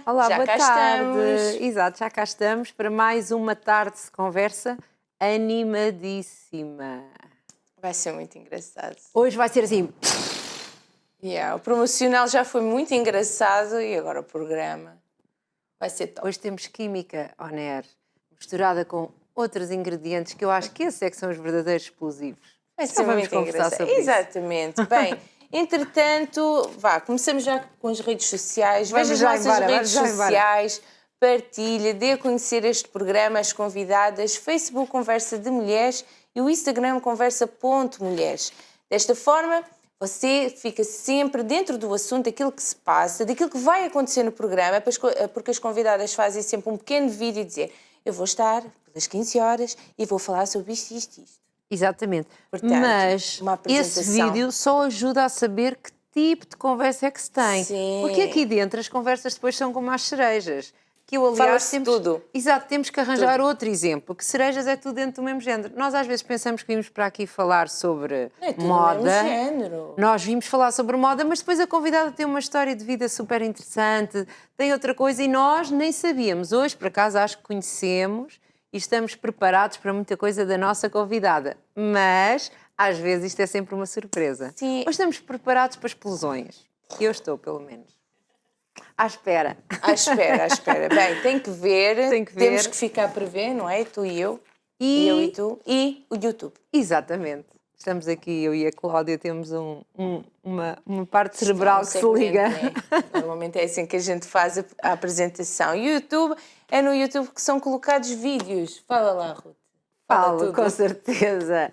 Olá, já boa cá tarde. estamos. Exato, já cá estamos para mais uma tarde de conversa animadíssima. Vai ser muito engraçado. Hoje vai ser assim, O promocional já foi muito engraçado e agora o programa vai ser top. hoje temos química on air, misturada com outros ingredientes que eu acho que esses é que são os verdadeiros explosivos. Vai Já ser vamos muito conversar engraçado. sobre isso. Exatamente. Bem, entretanto, começamos já com as redes sociais. Vamos Veja as já nossas embora, redes vamos já embora. sociais, partilha, dê a conhecer este programa, as convidadas, Facebook Conversa de Mulheres e o Instagram Conversa.mulheres. Desta forma, você fica sempre dentro do assunto, daquilo que se passa, daquilo que vai acontecer no programa, porque as convidadas fazem sempre um pequeno vídeo e dizer: eu vou estar pelas 15 horas e vou falar sobre isto, isto, isto. Exatamente. Portanto, Mas uma esse apresentação. vídeo só ajuda a saber que tipo de conversa é que se tem. Sim. Porque aqui dentro as conversas depois são como as cerejas. Que eu, aliás, Fala-se tudo. Exato, temos que arranjar outro exemplo, que cerejas é tudo dentro do mesmo género. Nós às vezes pensamos que vimos para aqui falar sobre Não é tudo moda. do mesmo género. Nós vimos falar sobre moda, mas depois a convidada tem uma história de vida super interessante, tem outra coisa e nós nem sabíamos. Hoje, por acaso, acho que conhecemos e estamos preparados para muita coisa da nossa convidada. Mas, às vezes, isto é sempre uma surpresa. Sim. Hoje estamos preparados para explosões. Eu estou, pelo menos. À espera. À espera. Bem, tem que ver. Tem que ver. Temos que ficar para ver, não é? Tu e eu. E eu e tu. E o YouTube. Exatamente. Estamos aqui, eu e a Cláudia, temos uma parte cerebral que se liga. Né? Normalmente é assim que a gente faz a apresentação. YouTube, é no YouTube que são colocados vídeos. Fala lá, Ruth. Fala Falo, tudo. com certeza.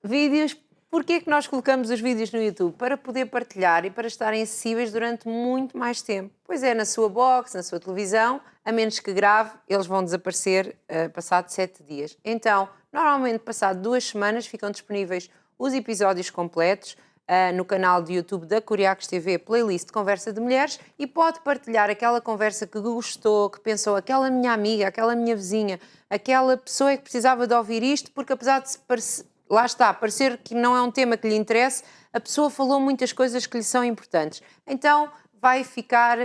Vídeos, porquê é que nós colocamos os vídeos no YouTube? Para poder partilhar e para estarem acessíveis durante muito mais tempo. Pois é, na sua box, na sua televisão, a menos que grave, eles vão desaparecer passado 7 dias. Então, normalmente, passado 2 semanas, ficam disponíveis os episódios completos no canal de YouTube da Curiacos TV, playlist Conversa de Mulheres, e pode partilhar aquela conversa que gostou, que pensou, aquela minha amiga, aquela minha vizinha, aquela pessoa que precisava de ouvir isto, porque apesar de lá está, parecer que não é um tema que lhe interesse, a pessoa falou muitas coisas que lhe são importantes. Então vai ficar,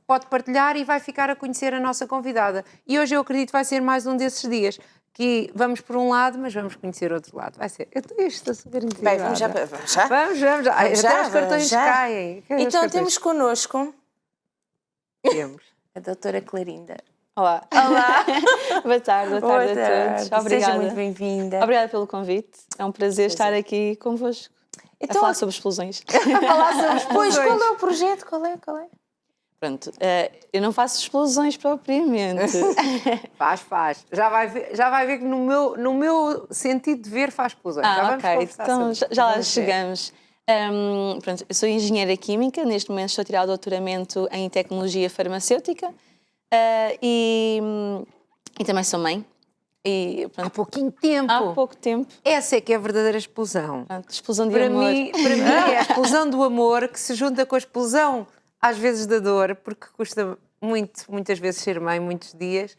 pode partilhar e vai ficar a conhecer a nossa convidada. E hoje eu acredito que vai ser mais um desses dias, que vamos por um lado, mas vamos conhecer outro lado. Vai ser. Eu estou super entusiasmada. Bem, vamos já? Vamos já. Até os cartões caem. Então temos connosco Temos a doutora Clarinda. Olá. Boa tarde a todos. Obrigada. Seja muito bem-vinda. Obrigada pelo convite. É um prazer estar aqui convosco. Então, a falar sobre explosões. falar sobre explosões. Pois, qual é o projeto? Qual é? Pronto, eu não faço explosões propriamente. Faz. Já vai ver que no meu sentido de ver faz explosões. Já vamos conversar então sobre já lá chegamos. Pronto, eu sou engenheira química, neste momento estou a tirar o doutoramento em tecnologia farmacêutica e também sou mãe. E, pronto, há pouquinho tempo. Há pouco tempo. Essa é que é a verdadeira explosão. Pronto, explosão de para amor. Para mim é a explosão do amor que se junta com a explosão, às vezes, da dor, porque custa muitas vezes ser mãe, muitos dias.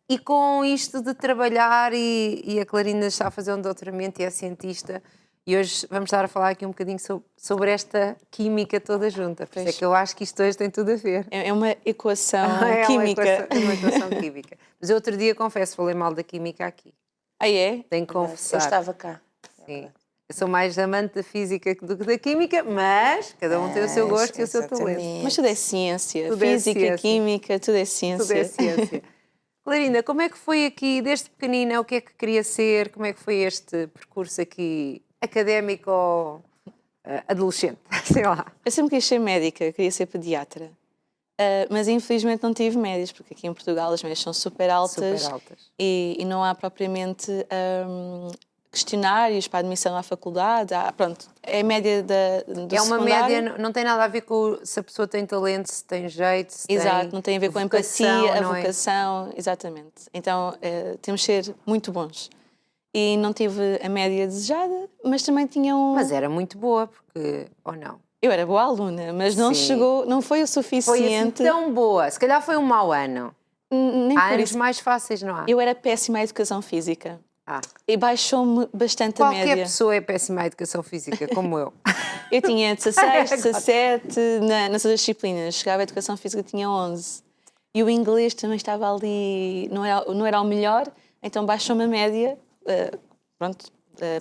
E com isto de trabalhar, e a Clarinda está a fazer um doutoramento e é cientista, e hoje vamos estar a falar aqui um bocadinho sobre esta química toda junta. Por isso é que eu acho que isto hoje tem tudo a ver. É uma equação É química. uma equação química. Mas eu outro dia, confesso, falei mal da química aqui. Ah, é? Tenho que confessar. Eu estava cá. Sim. Eu sou mais amante da física do que da química, mas cada um tem o seu gosto e o seu talento. Mas tudo é ciência. Tudo é Física, ciência. química, tudo é ciência. Tudo é ciência. Clarinda, como é que foi aqui, desde pequenina, o que é que queria ser? Como é que foi este percurso aqui, académico ou adolescente? Sei lá. Eu sempre quis ser médica, queria ser pediatra. Mas infelizmente não tive médias, porque aqui em Portugal as médias são super altas. E não há propriamente questionários para admissão à faculdade. Pronto, é a média do É uma secundário. média, não tem nada a ver com se a pessoa tem talento, se tem jeito, se Exato, tem não tem a ver com a vocação, empatia, a não é? vocação, exatamente. Então temos de ser muito bons. E não tive a média desejada, mas também tinha Mas era muito boa, porque... Ou não? Eu era boa aluna, mas não Sim. chegou, não foi o Foi assim suficiente. tão boa. Se calhar foi um mau ano. Nem Há por anos isso. mais fáceis, não há? Eu era péssima à educação física. Ah, E baixou-me bastante a qualquer média. pessoa é péssima à educação física, como eu. Eu tinha 16, 17 nas outras disciplinas. Chegava à educação física, tinha 11. E o inglês também estava ali, não era o melhor, então baixou-me a média, pronto,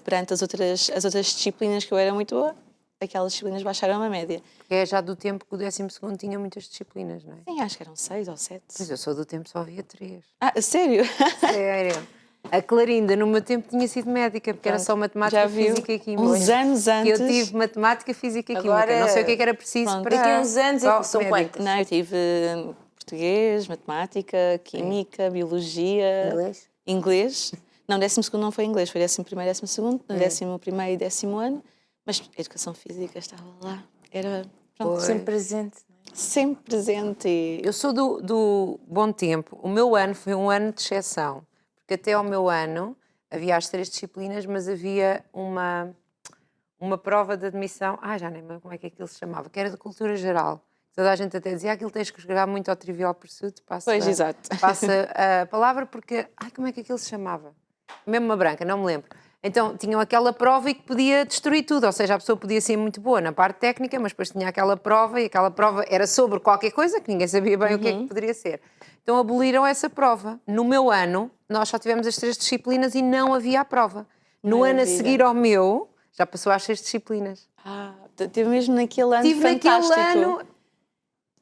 perante as outras disciplinas que eu era muito boa, aquelas disciplinas baixaram a média. Porque é já do tempo que o 12º tinha muitas disciplinas, não é? Sim, acho que eram 6 ou 7. Pois eu sou do tempo só havia 3. Ah, sério? Sério. A Clarinda, no meu tempo, tinha sido médica, porque era só matemática, Já viu? física e química. Uns anos Que antes. eu tive matemática, física e química. Agora, Não sei o que é que era preciso pronto, para... daqui a uns anos para são médico. quantas? Não, eu tive português, matemática, química, biologia... Inglês? Inglês. Não, 12º não foi inglês, foi 11º, 12º, no 11º e 10º ano, mas a educação física estava lá, era pronto, Sempre presente. sempre presente. Eu sou do bom tempo. O meu ano foi um ano de exceção, porque até ao meu ano havia as 3 disciplinas, mas havia uma prova de admissão, já nem lembro como é que aquilo se chamava, que era de cultura geral. Toda a gente até dizia, aquilo tens que jogar muito ao Trivial Pursuit, Pois, exato. passa a palavra, porque, como é que aquilo se chamava? Mesmo uma branca, não me lembro. Então, tinham aquela prova e que podia destruir tudo, ou seja, a pessoa podia ser muito boa na parte técnica, mas depois tinha aquela prova, e aquela prova era sobre qualquer coisa, que ninguém sabia bem o que é que poderia ser. Então, aboliram essa prova. No meu ano, nós só tivemos as 3 disciplinas e não havia a prova. No ano a Maravilha. seguir ao meu, já passou às 6 disciplinas. Tive mesmo naquele ano Tive fantástico. naquele ano...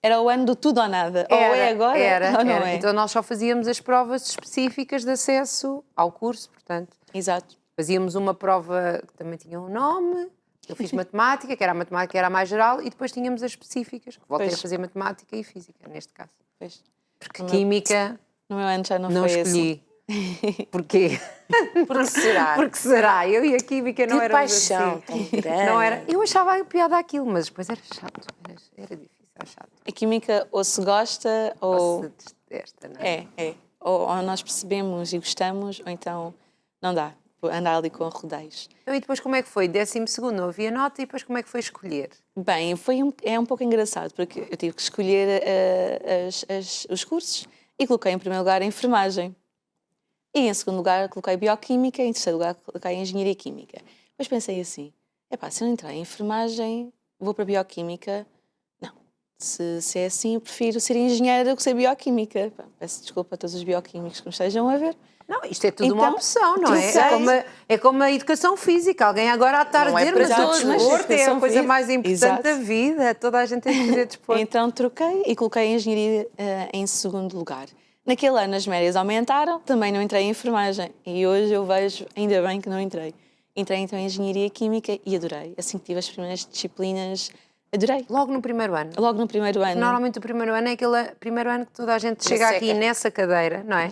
Era o ano do tudo ou nada. Ou é agora ou não é. Então nós só fazíamos as provas específicas de acesso ao curso, portanto. Exato. Fazíamos uma prova que também tinha um nome, eu fiz matemática, que era a matemática que era a mais geral, e depois tínhamos as específicas, que voltei Pois. a fazer matemática e física, neste caso. Pois. Porque química No meu ano já não, não foi escolhi. Porquê? Porque será? Porque será? Eu e a química não Que éramos paixão assim. tão grande. Não era. Eu achava piada aquilo, mas depois era chato. Era difícil, era chato. A química ou se gosta ou... Ou se detesta, não é? É. Ou nós percebemos e gostamos, ou então não dá. Andar ali com rodeios. Então, e depois como é que foi? 12º não havia nota e depois como é que foi escolher? Bem, é um pouco engraçado, porque eu tive que escolher os cursos e coloquei em primeiro lugar a enfermagem. E em segundo lugar coloquei bioquímica e em terceiro lugar coloquei engenharia química. Depois pensei assim, se eu não entrar em enfermagem, vou para bioquímica. Não, se é assim, eu prefiro ser engenheira do que ser bioquímica. Peço desculpa a todos os bioquímicos que me estejam a ver. Não, isto é tudo Então, uma opção, não é? sei. É como a educação física. Alguém agora à tarde Não é dizer, para mas o todos, mas desporto é a educação coisa física. mais importante Exato. da vida. Toda a gente tem que fazer desporto. Então troquei e coloquei a engenharia em segundo lugar. Naquele ano as médias aumentaram, também não entrei em enfermagem. E hoje eu vejo, ainda bem que não entrei. Entrei então em engenharia química e adorei. Assim que tive as primeiras disciplinas, adorei. Logo no primeiro ano. Logo no primeiro ano. Normalmente o primeiro ano é aquele primeiro ano que toda a gente chega seca. aqui nessa cadeira, não é?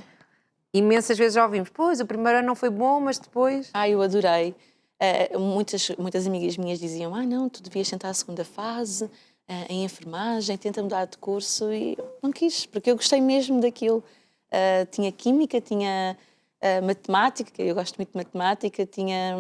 Imensas vezes já ouvimos, pois, o primeiro ano não foi bom, mas depois... Eu adorei. Muitas amigas minhas diziam, não, tu devias tentar a segunda fase, em enfermagem, tenta mudar de curso, e não quis, porque eu gostei mesmo daquilo. Tinha química, tinha matemática, eu gosto muito de matemática, tinha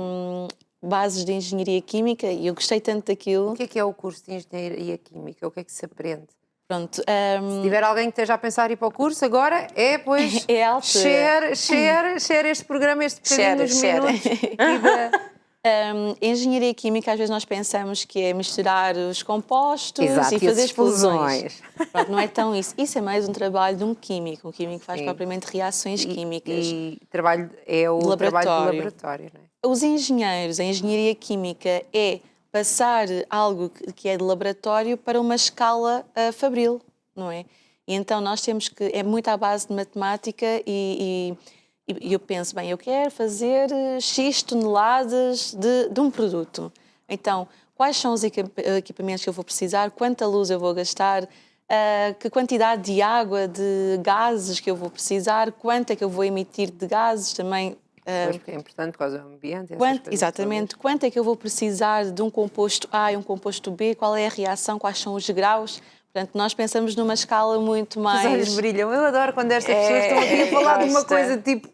bases de engenharia química e eu gostei tanto daquilo. O que é o curso de engenharia química? O que é que se aprende? Pronto, Se tiver alguém que esteja a pensar em ir para o curso agora, pois, É a altura. share este programa, este bocadinho dos Share. minutos. E da... Engenharia química, às vezes nós pensamos que é misturar os compostos Exato, e e fazer as explosões. explosões. Pronto, não é tão isso. Isso é mais um trabalho de um químico. O químico faz Sim. propriamente reações químicas. E trabalho é o De trabalho laboratório. do laboratório, não é? Os engenheiros, a engenharia química é passar algo que é de laboratório para uma escala fabril, não é? E então nós temos que, é muito à base de matemática e eu penso, eu quero fazer X toneladas de um produto. Então, quais são os equipamentos que eu vou precisar, quanta luz eu vou gastar, que quantidade de água, de gases que eu vou precisar, quanto é que eu vou emitir de gases também. Pois, porque é importante por causa do ambiente. Essas coisas Exatamente. Quanto é que eu vou precisar de um composto A e um composto B? Qual é a reação? Quais são os graus? Portanto, nós pensamos numa escala muito todas. Os olhos mais... brilham. Eu adoro quando estas pessoas estão aqui a falar de uma gosta. coisa tipo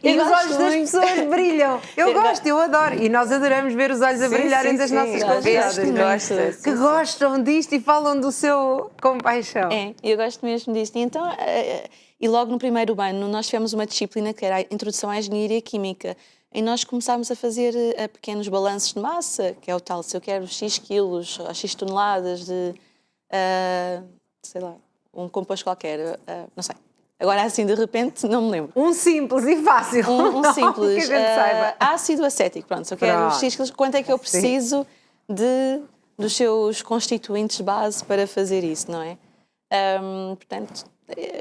E os gosto olhos das muito. pessoas brilham. Eu gosto, eu adoro. E nós adoramos ver os olhos a brilharem das nossas convidadas. Que gostam disto e falam do seu com paixão. É, eu gosto mesmo disto. E então, e logo no primeiro ano, nós tivemos uma disciplina que era a Introdução à Engenharia Química. E nós começámos a fazer pequenos balanços de massa, que é o tal, se eu quero X quilos, ou X toneladas de, sei lá, um composto qualquer, não sei. Agora, assim, de repente, não me lembro. Um simples e fácil. Um simples. Que a gente saiba. Ácido acético, pronto. Se eu quero X quilos, quanto é que eu preciso dos seus constituintes base para fazer isso, não é? Portanto,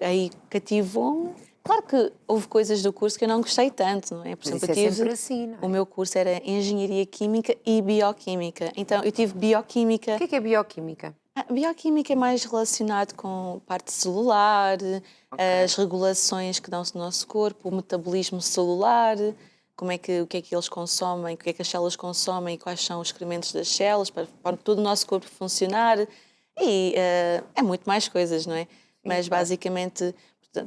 aí cativou-me. Claro que houve coisas do curso que eu não gostei tanto, não é? Por exemplo, Mas isso é sempre assim, não é? O meu curso era Engenharia Química e Bioquímica. Então, eu tive Bioquímica. O que é bioquímica? Bioquímica é mais relacionado com parte celular, as regulações que dão-se no nosso corpo, o metabolismo celular, o que é que eles consomem, o que é que as células consomem, quais são os excrementos das células para todo o nosso corpo funcionar. E é muito mais coisas, não é? Mas basicamente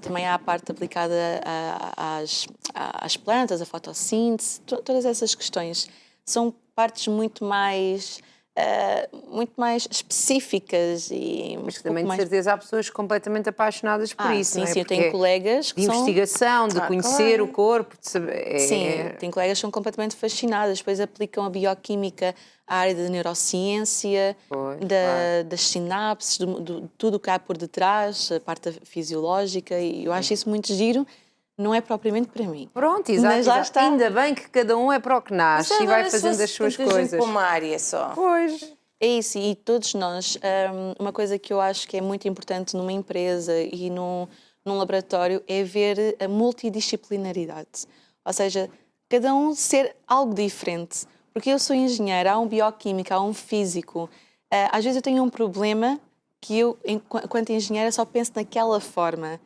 também há a parte aplicada às plantas, a fotossíntese, todas essas questões são partes muito mais específicas e mas também de certeza há pessoas completamente apaixonadas por isso, sim, não é? sim, eu tenho colegas que de investigação, de conhecer o corpo, de saber... Sim, tenho colegas que são completamente fascinadas, depois aplicam a bioquímica à área da neurociência, das sinapses, de tudo o que há por detrás, a parte fisiológica, e eu acho isso muito giro. Não é propriamente para mim. Pronto, exato. Mas lá está. Ainda bem que cada um é para o que nasce e vai fazendo as suas coisas. Para uma área só. Pois. É isso, e todos nós, uma coisa que eu acho que é muito importante numa empresa e num laboratório é ver a multidisciplinaridade. Ou seja, cada um ser algo diferente. Porque eu sou engenheira, há um bioquímico, há um físico. Às vezes eu tenho um problema que eu, enquanto engenheira, só penso naquela forma.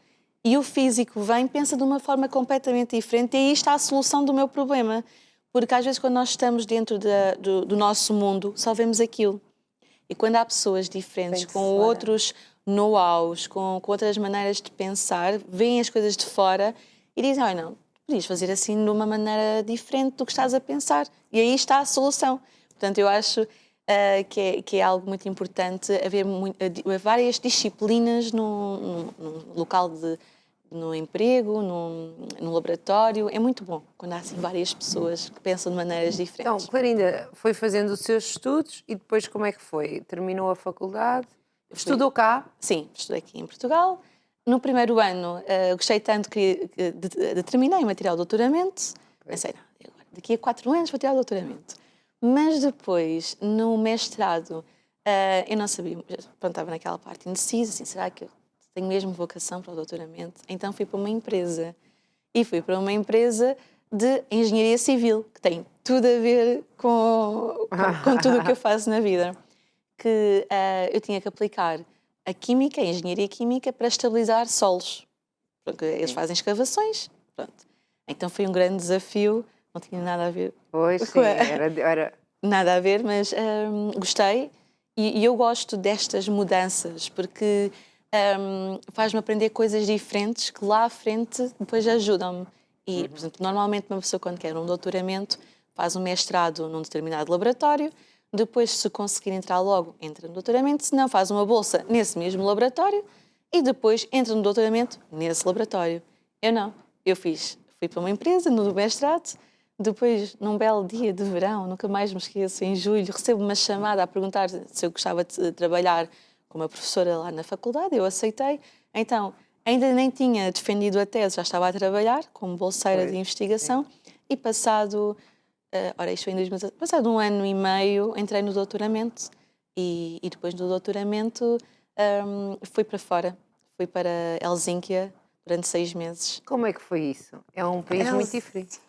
E o físico vem e pensa de uma forma completamente diferente e aí está a solução do meu problema. Porque às vezes quando nós estamos dentro do nosso mundo, só vemos aquilo. E quando há pessoas diferentes, com outros know-hows, com outras maneiras de pensar, veem as coisas de fora e dizem, olha, não, podias fazer assim de uma maneira diferente do que estás a pensar. E aí está a solução. Portanto, eu acho que é algo muito importante haver várias disciplinas no local no emprego, no laboratório. É muito bom quando há assim, várias pessoas que pensam de maneiras diferentes. Então, Clarinda foi fazendo os seus estudos e depois como é que foi? Terminou a faculdade? Estudou cá? Sim, estudei aqui em Portugal. No primeiro ano, gostei tanto de terminar em material de doutoramento. Pensei, não, daqui a 4 anos vou tirar o doutoramento. Mas depois, no mestrado, eu não sabia, pronto, estava naquela parte indecisa, assim, será que eu tenho mesmo vocação para o doutoramento? Então fui para uma empresa. E fui para uma empresa de engenharia civil, que tem tudo a ver com tudo o que eu faço na vida. Que eu tinha que aplicar a química, a engenharia química, para estabilizar solos. Porque eles fazem escavações. Pronto. Então foi um grande desafio, não tinha nada a ver. Pois, sim, era... Nada a ver, mas gostei. E eu gosto destas mudanças, porque faz-me aprender coisas diferentes que lá à frente depois ajudam-me. E, por exemplo, normalmente uma pessoa quando quer um doutoramento faz um mestrado num determinado laboratório, depois se conseguir entrar logo, entra no doutoramento, se não faz uma bolsa nesse mesmo laboratório e depois entra no doutoramento nesse laboratório. Eu não, fui para uma empresa no mestrado, depois num belo dia de verão, nunca mais me esqueço, em julho, recebo uma chamada a perguntar se eu gostava de trabalhar com uma professora lá na faculdade, eu aceitei. Então, ainda nem tinha defendido a tese, já estava a trabalhar como bolseira de investigação e passado um ano e meio, entrei no doutoramento e depois do doutoramento fui para fora. Fui para Helsínquia durante 6 meses. Como é que foi isso? É um país muito diferente.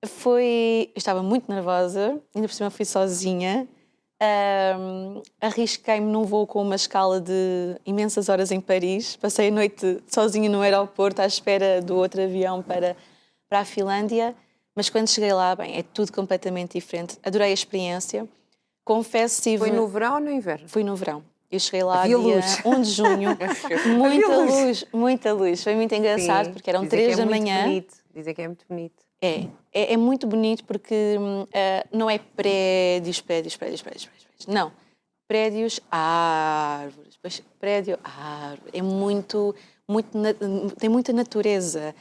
Eu estava muito nervosa, ainda por cima fui sozinha. Arrisquei-me num voo com uma escala de imensas horas em Paris. Passei a noite sozinha no aeroporto à espera do outro avião para a Finlândia. Mas quando cheguei lá, bem, é tudo completamente diferente. Adorei a experiência. Confesso que Foi no verão ou no inverno? Fui no verão. Eu cheguei lá Havia dia luz. 1 de junho. Muita luz. Foi muito engraçado, porque eram 3 da manhã. Dizem que é muito bonito. É muito bonito porque não é prédios. Não. Prédios, árvores. Depois, prédio, árvore. É tem muita natureza.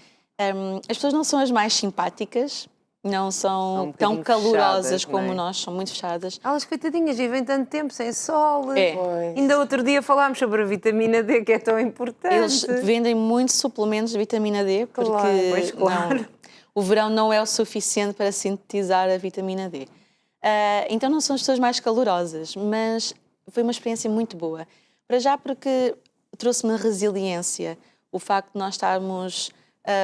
As pessoas não são as mais simpáticas, não são um tão bocadinho calorosas fechadas, como não é? nós, são muito fechadas. Elas, coitadinhas, vivem tanto tempo sem sol. É. Pois. Ainda outro dia falámos sobre a vitamina D, que é tão importante. Eles vendem muitos suplementos de vitamina D porque Claro, pois, claro. não, o verão não é o suficiente para sintetizar a vitamina D. Então não são as pessoas mais calorosas, mas foi uma experiência muito boa. Para já porque trouxe-me resiliência, o facto de nós estarmos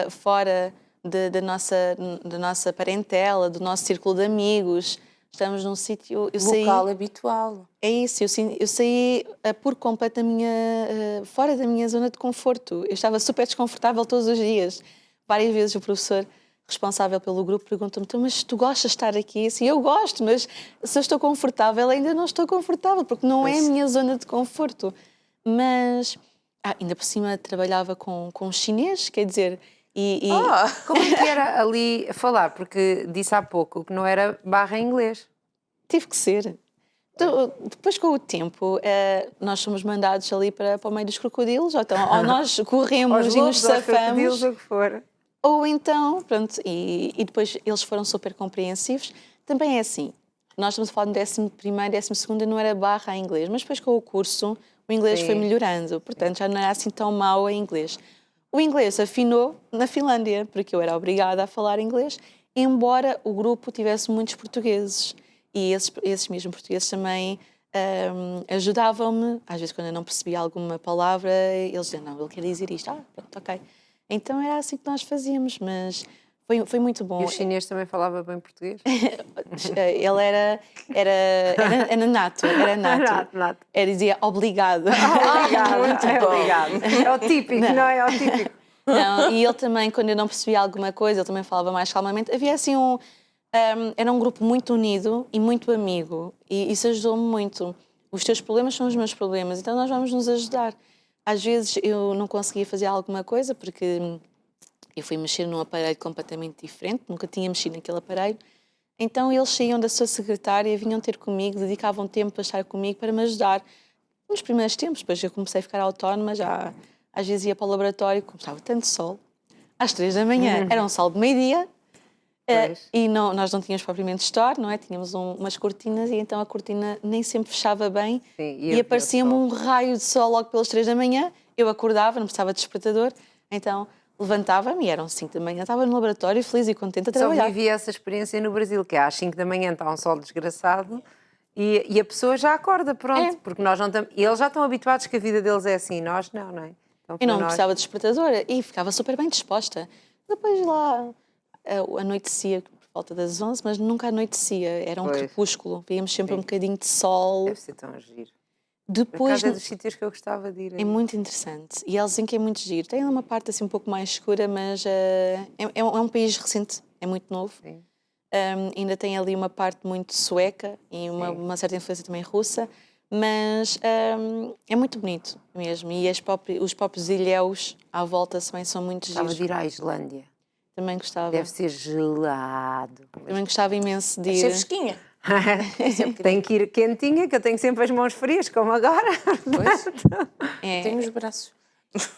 fora da nossa parentela, do nosso círculo de amigos. Estamos num sítio... Local habitual. É isso, eu saí por completo fora da minha zona de conforto. Eu estava super desconfortável todos os dias. Várias vezes o professor responsável pelo grupo pergunta-me: mas tu gostas de estar aqui? Assim, eu gosto, mas se eu estou confortável, ainda não estou confortável, porque não é a minha zona de conforto. Mas, ainda por cima, trabalhava com chinês, quer dizer... Como é que era ali a falar? Porque disse há pouco que não era barra em inglês. Tive que ser. Então, depois, com o tempo, nós somos mandados ali para o meio dos crocodilos, ou nós corremos e nos safamos, ou o que for. ou então, pronto, e depois eles foram super compreensivos. Também é assim, nós estamos a falar no 11º, 12º, não era barra em inglês, mas depois com o curso o inglês foi melhorando, portanto já não era assim tão mau em inglês. O inglês afinou na Finlândia, porque eu era obrigada a falar inglês, embora o grupo tivesse muitos portugueses. E esses mesmos portugueses também ajudavam-me. Às vezes, quando eu não percebia alguma palavra, eles diziam: não, ele quer dizer isto. Pronto, ok. Então era assim que nós fazíamos, mas foi muito bom. E o chinês também falava bem português? Ele era nato. Nato. Ele dizia obrigado. Obrigado, Muito bom. obrigado. É o típico, não é? É o típico. Não, e ele também, quando eu não percebia alguma coisa, ele também falava mais calmamente. Havia assim era um grupo muito unido e muito amigo, e isso ajudou-me muito. Os teus problemas são os meus problemas, então nós vamos nos ajudar. Às vezes eu não conseguia fazer alguma coisa porque eu fui mexer num aparelho completamente diferente, nunca tinha mexido naquele aparelho. Então eles saíam da sua secretária, vinham ter comigo, dedicavam tempo para estar comigo, para me ajudar. Nos primeiros tempos, depois eu comecei a ficar autónoma, já às vezes ia para o laboratório, como estava tanto sol, às 3 da manhã, era um sol de meio-dia, e nós não tínhamos propriamente store, não é? Tínhamos umas cortinas e então a cortina nem sempre fechava bem. Sim, e aparecia-me um raio de sol logo pelas 3 da manhã, eu acordava, não precisava de despertador, então levantava-me e eram 5 da manhã, estava no laboratório feliz e contente a trabalhar. Só vivi essa experiência no Brasil, que é às 5 da manhã está um sol desgraçado e a pessoa já acorda, pronto, porque nós não estamos... Eles já estão habituados que a vida deles é assim, nós não é? Então, Eu não precisava de despertador e ficava super bem disposta. Depois lá anoitecia por volta das 11, mas nunca anoitecia, era um crepúsculo, víamos sempre um bocadinho de sol. Deve ser tão giro. Depois, é dos sítios que eu gostava de ir. É muito interessante e eles dizem que é muito giro. Tem uma parte assim um pouco mais escura, mas é um país recente, é muito novo. Sim. Ainda tem ali uma parte muito sueca e uma certa influência também russa, mas é muito bonito mesmo. E os próprios ilhéus à volta também são muito giros. Gostava de ir à Islândia. Também gostava. Deve ser gelado. Também gostava imenso de ir. Ser fresquinha. Tem que ir quentinha, que eu tenho sempre as mãos frias, como agora. Pois. É. Tenho os braços.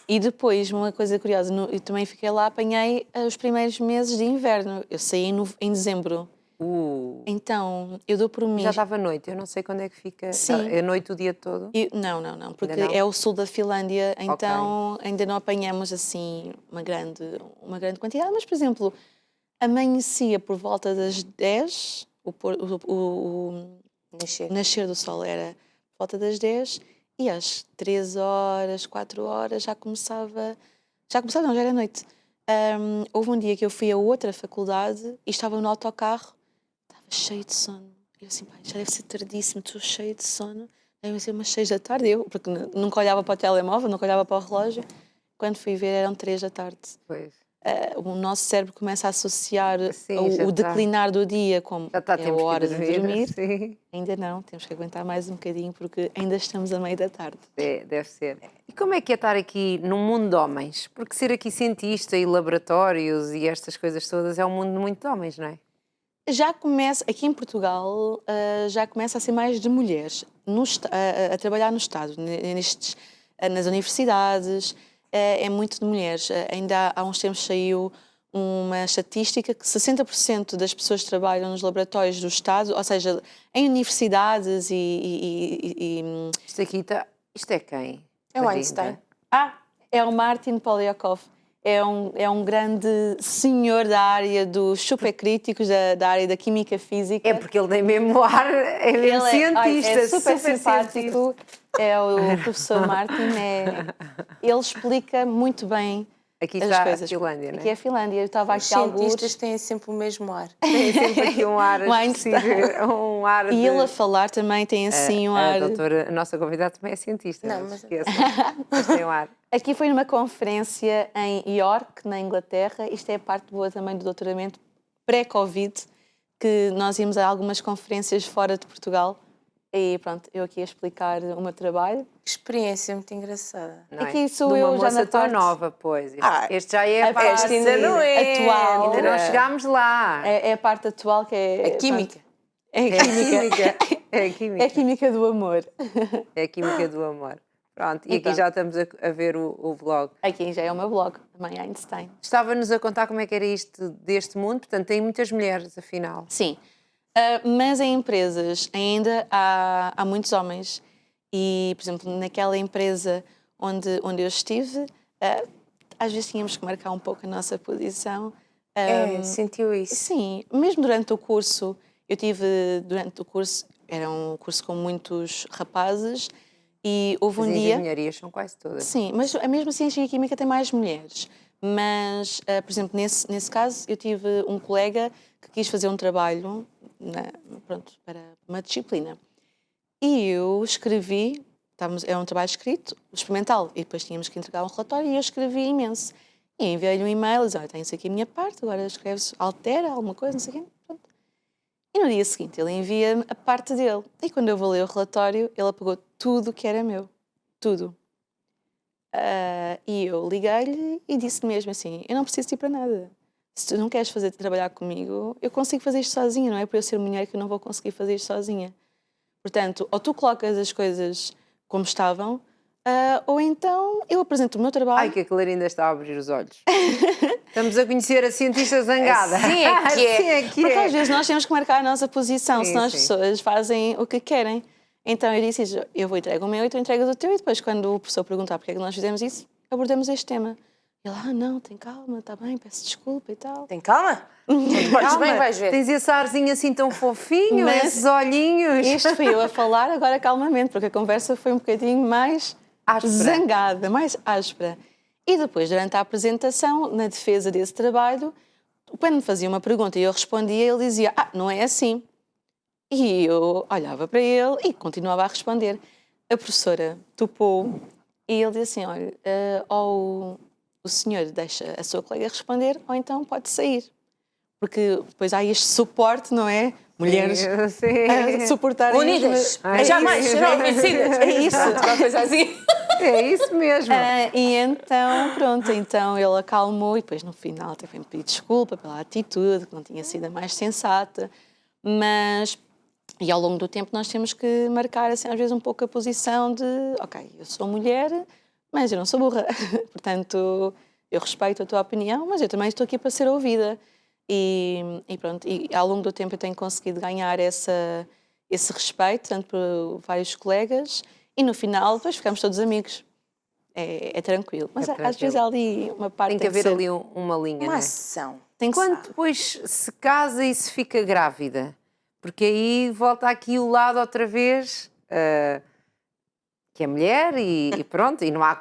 E depois, uma coisa curiosa, eu também fiquei lá, apanhei os primeiros meses de inverno. Eu saí em dezembro. Então, eu dou por mim. Já estava noite, eu não sei quando é que fica. Sim. É noite o dia todo? Não, porque Ainda não? é o sul da Finlândia, então ainda não apanhamos assim uma grande quantidade. Mas, por exemplo, amanhecia por volta das 10, o nascer do sol era por volta das 10 e às 3 horas, 4 horas já começava não, já era noite. Houve um dia que eu fui a outra faculdade e estava no autocarro, estava cheio de sono. Eu assim, pai, já deve ser tardíssimo, estou cheio de sono. Deve ser umas 6 da tarde, porque nunca olhava para o telemóvel, nunca olhava para o relógio. Quando fui ver eram 3 da tarde. Pois. o nosso cérebro começa a associar Sim, já o está. declinar do dia como Já está é a tempo de hora de dormir. Sim. Ainda não, temos que aguentar mais um bocadinho porque ainda estamos a meio da tarde. Deve ser. E como é que é estar aqui num mundo de homens? Porque ser aqui cientista e laboratórios e estas coisas todas é um mundo muito de homens, não é? Já começa, aqui em Portugal, já começa a ser mais de mulheres a trabalhar no Estado, nas universidades, é muito de mulheres. Ainda há uns tempos saiu uma estatística que 60% das pessoas que trabalham nos laboratórios do Estado, ou seja, em universidades Isto aqui está. Isto é quem? É o Marinda? Einstein. é o Martin Polyakov. É um grande senhor da área dos supercríticos, da área da química física. É porque ele tem mesmo ar, é mesmo cientista, é super cientista. simpático. É o professor Martin. Ele explica muito bem Aqui as está coisas. a Finlândia, não é? Aqui é a Finlândia. Eu estava Os aqui alguns. cientistas têm sempre o mesmo ar. Tem sempre aqui um ar Um Einstein. específico, um ar E de... ele a falar também tem assim um ar. A nossa convidada também é cientista, Não, não se mas- esqueçam. Mas tem um ar. Aqui foi numa conferência em York, na Inglaterra. Isto é a parte boa também do doutoramento pré-Covid, que nós íamos a algumas conferências fora de Portugal. E pronto, eu aqui a explicar o meu trabalho. Experiência muito engraçada. Não é? Aqui sou de uma eu já moça na tão parte- nova, pois. Ah, Este já é a a parte parte ainda não é. atual. Ainda não chegámos lá. É a parte atual que é... A química. pronto, é a É a química. química. É a É a química. química do amor. É a química do amor. Pronto, e aqui Então. já estamos a ver o vlog. Aqui já é o meu blog, também Einstein. Estava-nos a contar como é que era isto deste mundo, portanto, tem muitas mulheres, afinal. Sim, mas em empresas ainda há muitos homens. E, por exemplo, naquela empresa onde eu estive, às vezes tínhamos que marcar um pouco a nossa posição. Sentiu isso. Sim, mesmo durante o curso, durante o curso, era um curso com muitos rapazes e houve As um dia... engenharias são quase todas. Sim, mas mesmo assim a engenharia química tem mais mulheres. Mas, por exemplo, nesse caso, eu tive um colega que quis fazer um trabalho para uma disciplina. E eu escrevi, é um trabalho escrito, experimental, e depois tínhamos que entregar um relatório e eu escrevi imenso. E enviei-lhe um e-mail, dizendo, tenho isso aqui a minha parte, agora escreves, altera alguma coisa, não sei o quê. Pronto. E no dia seguinte ele envia a parte dele. E quando eu vou ler o relatório, ele apagou tudo que era meu. Tudo. E eu liguei-lhe e disse mesmo assim, eu não preciso de ir para nada. Se tu não queres trabalhar comigo, eu consigo fazer isto sozinha, não é por eu ser mulher que eu não vou conseguir fazer isto sozinha. Portanto, ou tu colocas as coisas como estavam, ou então eu apresento o meu trabalho. Ai, que a Clarinda está a abrir os olhos. Estamos a conhecer a cientista zangada. Assim é que é. Assim é que Porque é. às vezes nós temos que marcar a nossa posição, Sim, senão as sim. pessoas fazem o que querem. Então eu disse, eu vou entregar o meu e tu entregas o teu, e depois quando o professor perguntar porque é que nós fizemos isso, abordamos este tema. Ele, não, tem calma, está bem, peço desculpa e tal. Tem calma? Podes Calma, bem, vais ver. tens esse arzinho assim tão fofinho, Mas esses olhinhos. Isto fui eu a falar agora calmamente, porque a conversa foi um bocadinho mais Áspera. zangada, mais áspera. E depois, durante a apresentação, na defesa desse trabalho, quando me fazia uma pergunta e eu respondia, ele dizia, não é assim. E eu olhava para ele e continuava a responder. A professora topou e ele disse assim, olha, ou o senhor deixa a sua colega responder, ou então pode sair. Porque depois há este suporte, não é? Mulheres a suportarem... Unidas, É jamais isso. serão vencidas. É isso. Uma coisa assim. É isso mesmo. E então, pronto, então ele acalmou e depois no final até foi-me pedir desculpa pela atitude, que não tinha sido a mais sensata, mas... E ao longo do tempo nós temos que marcar, assim, às vezes um pouco a posição de, ok, eu sou mulher, mas eu não sou burra, portanto, eu respeito a tua opinião, mas eu também estou aqui para ser ouvida. E pronto, e ao longo do tempo eu tenho conseguido ganhar esse respeito, tanto por vários colegas, e no final depois ficamos todos amigos. É tranquilo. Mas tranquilo. às vezes há ali uma parte... Tem que haver ali uma linha, Uma né? ação. Tem que Quando depois se casa e se fica grávida, porque aí volta aqui o lado outra vez, que é mulher e pronto, e não há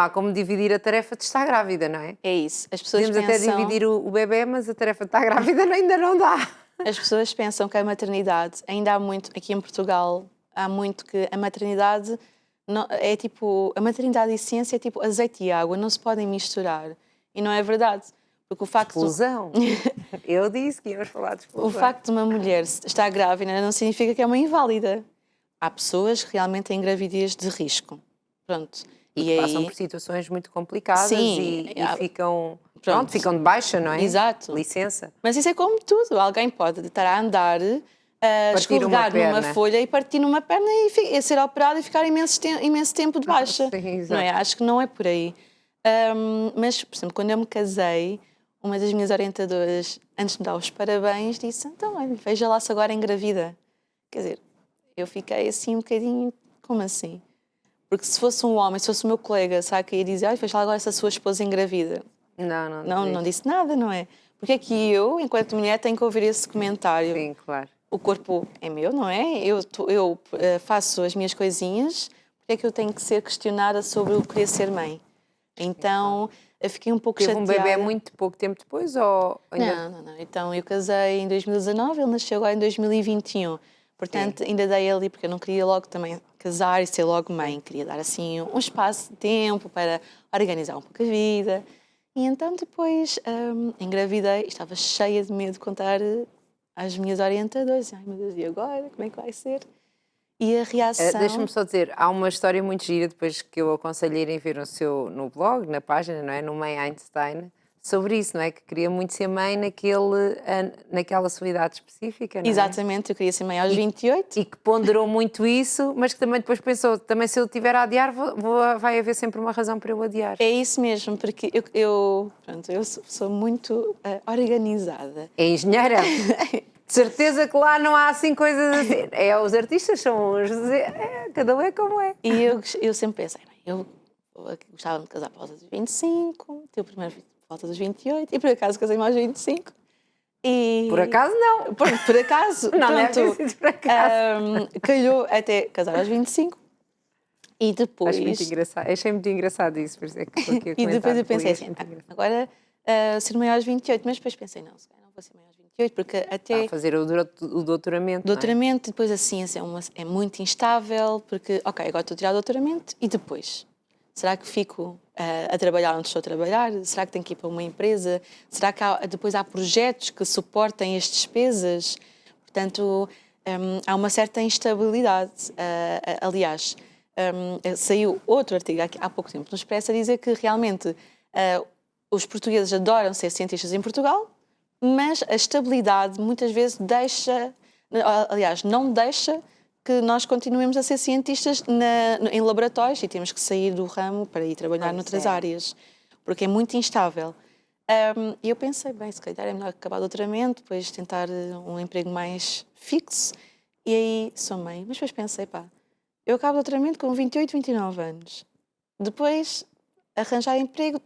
como dividir a tarefa de estar grávida, não é? É isso. As pessoas Podemos até pensam... dividir o bebê, mas a tarefa de estar grávida ainda não dá. As pessoas pensam que a maternidade, ainda há muito, aqui em Portugal, há muito que a maternidade é tipo, a maternidade e ciência é tipo azeite e água, não se podem misturar. E não é verdade. Porque o facto, Explosão. Eu disse que íamos falar de explosão. o facto de uma mulher estar grávida não significa que é uma inválida. Há pessoas que realmente têm gravidez de risco. Pronto. E que passam por situações muito complicadas Sim, e ficam, pronto. ficam de baixa, não é? Exato. Licença. Mas isso é como tudo. Alguém pode estar a andar, Partir uma escorregar numa perna. folha e partir numa perna e ser operado e ficar imenso tempo de baixa. Sim, exato. Não é? Acho que não é por aí. Mas, por exemplo, quando eu me casei, uma das minhas orientadoras, antes de me dar os parabéns, disse: então, olha, veja lá se agora engravida. Quer dizer, eu fiquei assim um bocadinho, como assim? Porque se fosse um homem, se fosse o meu colega, sabe, que ia dizer: olha, veja lá agora se a sua esposa engravida. Não disse nada, não é? Porque é que eu, enquanto mulher, tenho que ouvir esse comentário? Sim, claro. O corpo é meu, não é? Eu faço as minhas coisinhas, porque é que eu tenho que ser questionada sobre o querer ser mãe? Então, eu fiquei um pouco Teve chateada. um bebê muito pouco tempo depois ou ainda... Não. Então, eu casei em 2019, ele nasceu agora em 2021. Portanto, ainda dei ali, porque eu não queria logo também casar e ser logo mãe. Queria dar, assim, um espaço de tempo para organizar um pouco a vida. E então, depois, engravidei e estava cheia de medo de contar às minhas orientadoras. Ai, meu Deus, e agora? Como é que vai ser? E a reação... Deixa-me só dizer, há uma história muito gira, depois que eu aconselho irem ver no blog, na página, não é? No Mãe Einstein, sobre isso, não é? Que queria muito ser mãe naquela sua idade específica, não é? Exatamente, eu queria ser mãe aos 28. E que ponderou muito isso, mas que também depois pensou, também se eu tiver a adiar, vai haver sempre uma razão para eu adiar. É isso mesmo, porque eu sou muito organizada. É engenheira? De certeza que lá não há assim coisas assim. Os artistas são os... cada um é como é. E eu sempre pensei, bem, eu gostava de casar por volta dos 25, ter o primeiro filho por volta dos 28, e por acaso casei-me aos 25. E... Por acaso não. Por acaso. Não pronto, deve ter sido por acaso. Calhou até casar aos 25. E depois... Achei muito engraçado isso, por isso é que estou aqui a E depois eu pensei comentar. assim, agora ser mãe aos 28, mas depois pensei, não, se calhar não vou ser mãe aos 28, porque até... A fazer o doutoramento, Doutoramento, depois a ciência é muito instável, porque, ok, agora estou a tirar o doutoramento, e depois? Será que fico a trabalhar onde estou a trabalhar? Será que tenho que ir para uma empresa? Será que depois há projetos que suportem as despesas? Portanto, há uma certa instabilidade. Aliás, saiu outro artigo há pouco tempo no Expresso a dizer que realmente os portugueses adoram ser cientistas em Portugal, mas a estabilidade muitas vezes não deixa que nós continuemos a ser cientistas em laboratórios e temos que sair do ramo para ir trabalhar noutras áreas, porque é muito instável. E eu pensei, bem, se calhar é melhor acabar o doutoramento, depois tentar um emprego mais fixo, e aí sou mãe. Mas depois pensei, eu acabo o doutoramento com 28, 29 anos. Depois, arranjar emprego,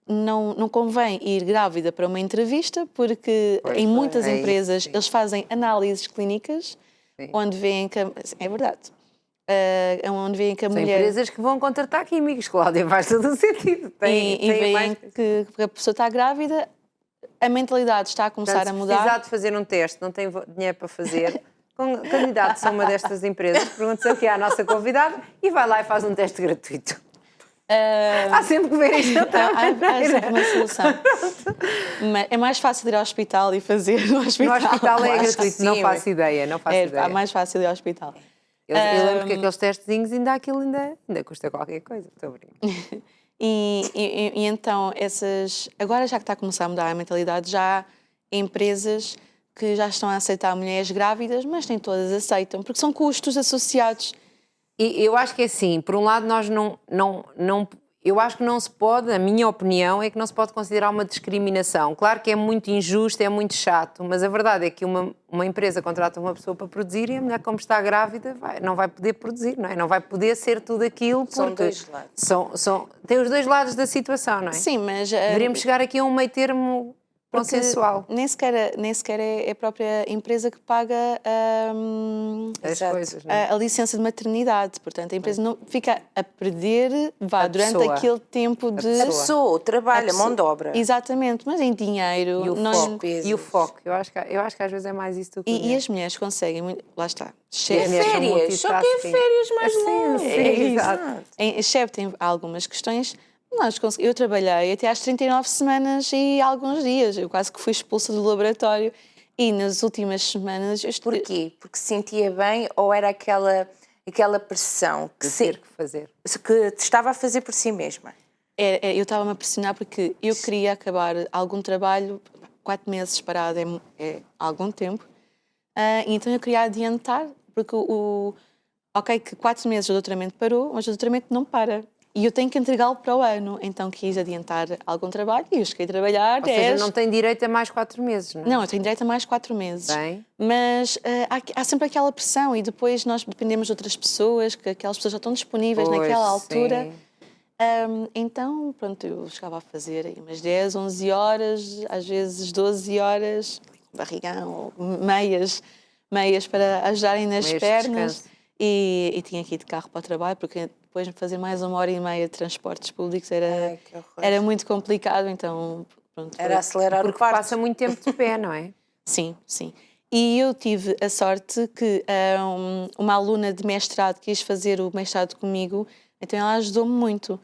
não convém ir grávida para uma entrevista, porque em muitas empresas eles fazem análises clínicas, onde veem que... É verdade. Onde veem que a mulher... São empresas que vão contratar químicos, Cláudia, faz todo o sentido. E veem que a pessoa está grávida, a mentalidade está a começar a mudar. Se precisar de fazer um teste, não tem dinheiro para fazer, candidato a uma destas empresas, pergunta-se aqui à nossa convidada e vai lá e faz um teste gratuito. Há sempre que ver isto. Há sempre uma solução. Mas é mais fácil ir ao hospital e fazer no hospital. No hospital é gratuito, não faço ideia. É mais fácil ir ao hospital. Eu lembro que aqueles testezinhos ainda custa qualquer coisa. Estou a brincar. E então, agora já que está a começar a mudar a mentalidade, já há empresas que já estão a aceitar mulheres grávidas, mas nem todas aceitam, porque são custos associados. E eu acho que é assim, por um lado nós eu acho que não se pode, a minha opinião é que não se pode considerar uma discriminação. Claro que é muito injusto, é muito chato, mas a verdade é que uma empresa contrata uma pessoa para produzir e a mulher, como está grávida, não vai poder produzir, não é? Não vai poder ser tudo aquilo porque... São dois lados. Tem os dois lados da situação, não é? Sim, mas... Deveríamos chegar aqui a um meio termo consensual. Nem sequer é a própria empresa que paga as coisas, não é? a licença de maternidade. Portanto, a empresa não fica a perder durante aquele tempo de... A pessoa, o trabalho, a mão de obra. Exatamente, mas em dinheiro... E o foco. Eu acho que às vezes é mais isso do que... E as mulheres conseguem... Lá está. Férias, só que é férias mais longas. Exato. Exceto em algumas questões, Eu trabalhei até às 39 semanas e alguns dias. Eu quase que fui expulsa do laboratório. E nas últimas semanas... Porquê? Porque se sentia bem ou era aquela pressão que, ter que fazer. que te estava a fazer por si mesma? Eu estava-me a pressionar porque eu queria acabar algum trabalho. 4 meses parado é algum tempo. Então eu queria adiantar, porque ok, que 4 meses o doutoramento parou, mas o doutoramento não para. E eu tenho que entregá-lo para o ano. Então quis adiantar algum trabalho e eu cheguei a trabalhar 10... Ou seja, não tem direito a mais 4 meses, não é? Não, eu tenho direito a mais 4 meses. Bem. Mas há sempre aquela pressão e depois nós dependemos de outras pessoas, que aquelas pessoas já estão disponíveis naquela altura. Então, pronto, eu chegava a fazer aí umas 10, 11 horas, às vezes 12 horas, barrigão, ou meias para ajudarem nas Meias de pernas. descanso. E tinha que ir de carro para o trabalho, porque depois fazer mais 1h30 de transportes públicos era muito complicado, então pronto. Era acelerar Porque o parto. passa muito tempo de pé, não é? Sim, sim. E eu tive a sorte que uma aluna de mestrado quis fazer o mestrado comigo, então ela ajudou-me muito.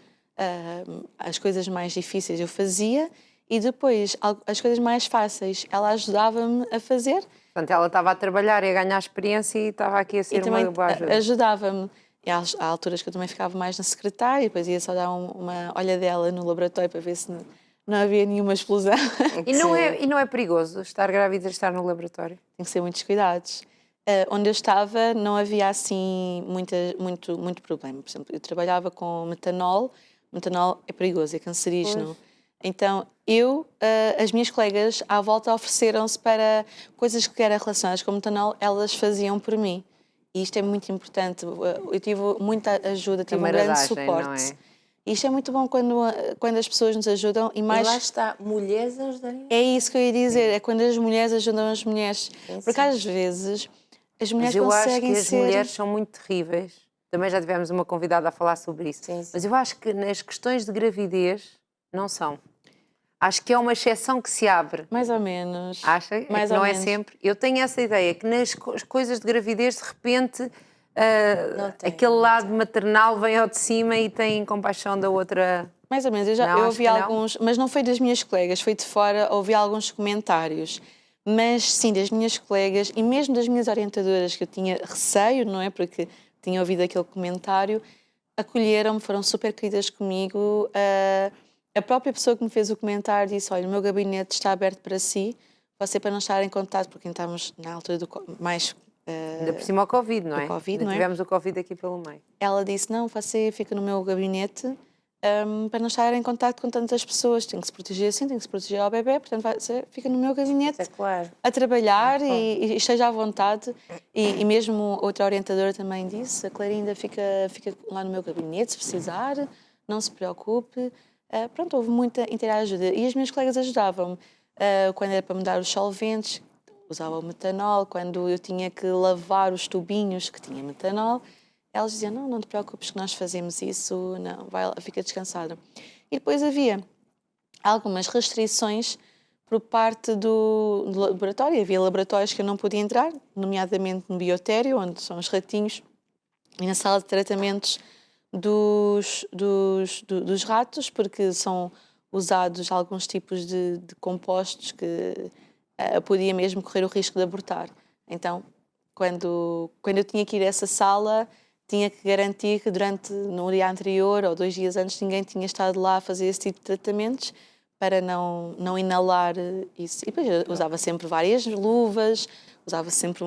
As coisas mais difíceis eu fazia e depois as coisas mais fáceis ela ajudava-me a fazer. Portanto, ela estava a trabalhar e a ganhar experiência e estava aqui a ser E também uma boa ajuda. ajudava-me. E há alturas que eu também ficava mais na secretária, depois ia só dar uma olhadela no laboratório para ver se não havia nenhuma explosão. E não é perigoso estar grávida e estar no laboratório? Tem que ser muitos cuidados. Onde eu estava não havia assim muito problema. Por exemplo, eu trabalhava com metanol. Metanol é perigoso, é cancerígeno. Pois. Então, as minhas colegas à volta ofereceram-se para coisas que eram relacionadas com metanol, elas faziam por mim. E isto é muito importante. Eu tive muita ajuda, tive um grande suporte. Não é? E isto é muito bom quando as pessoas nos ajudam. E lá está, mulheres ajudarem. É isso que eu ia dizer, é quando as mulheres ajudam as mulheres. Sim. Porque às vezes as mulheres conseguem ser... Mas eu acho que as mulheres são muito terríveis. Também já tivemos uma convidada a falar sobre isso. Sim. Mas eu acho que nas questões de gravidez não são. Acho que é uma exceção que se abre. Mais ou menos. Acha? Mais ou não menos. É sempre. Eu tenho essa ideia, que nas coisas de gravidez, de repente, aquele lado maternal vem ao de cima e tem compaixão da outra... Mais ou menos. Eu ouvi alguns, mas não foi das minhas colegas, foi de fora, ouvi alguns comentários. Mas sim, das minhas colegas e mesmo das minhas orientadoras, que eu tinha receio, não é? Porque tinha ouvido aquele comentário, acolheram-me, foram super queridas comigo. A própria pessoa que me fez o comentário disse: olha, o meu gabinete está aberto para si, você para não estar em contato, porque estamos na altura do mais... Ainda por cima ao Covid, não é? Ainda tivemos o Covid aqui pelo meio. Ela disse: não, você fica no meu gabinete para não estar em contato com tantas pessoas, tem que se proteger assim, tem que se proteger ao bebê, portanto você fica no meu gabinete a trabalhar e esteja à vontade. E mesmo outra orientadora também disse: a Clarinda fica lá no meu gabinete se precisar, não se preocupe. Pronto, houve muita interajuda e as minhas colegas ajudavam-me. Quando era para me dar os solventes, usava o metanol. Quando eu tinha que lavar os tubinhos que tinha metanol, elas diziam: não te preocupes que nós fazemos isso, não, fica descansada. E depois havia algumas restrições por parte do laboratório. Havia laboratórios que eu não podia entrar, nomeadamente no biotério, onde são os ratinhos, e na sala de tratamentos dos ratos, porque são usados alguns tipos de compostos que podia mesmo correr o risco de abortar. Então, quando eu tinha que ir a essa sala, tinha que garantir que no dia anterior ou 2 dias antes, ninguém tinha estado lá a fazer esse tipo de tratamentos para não inalar isso. E depois eu usava sempre várias luvas, usava sempre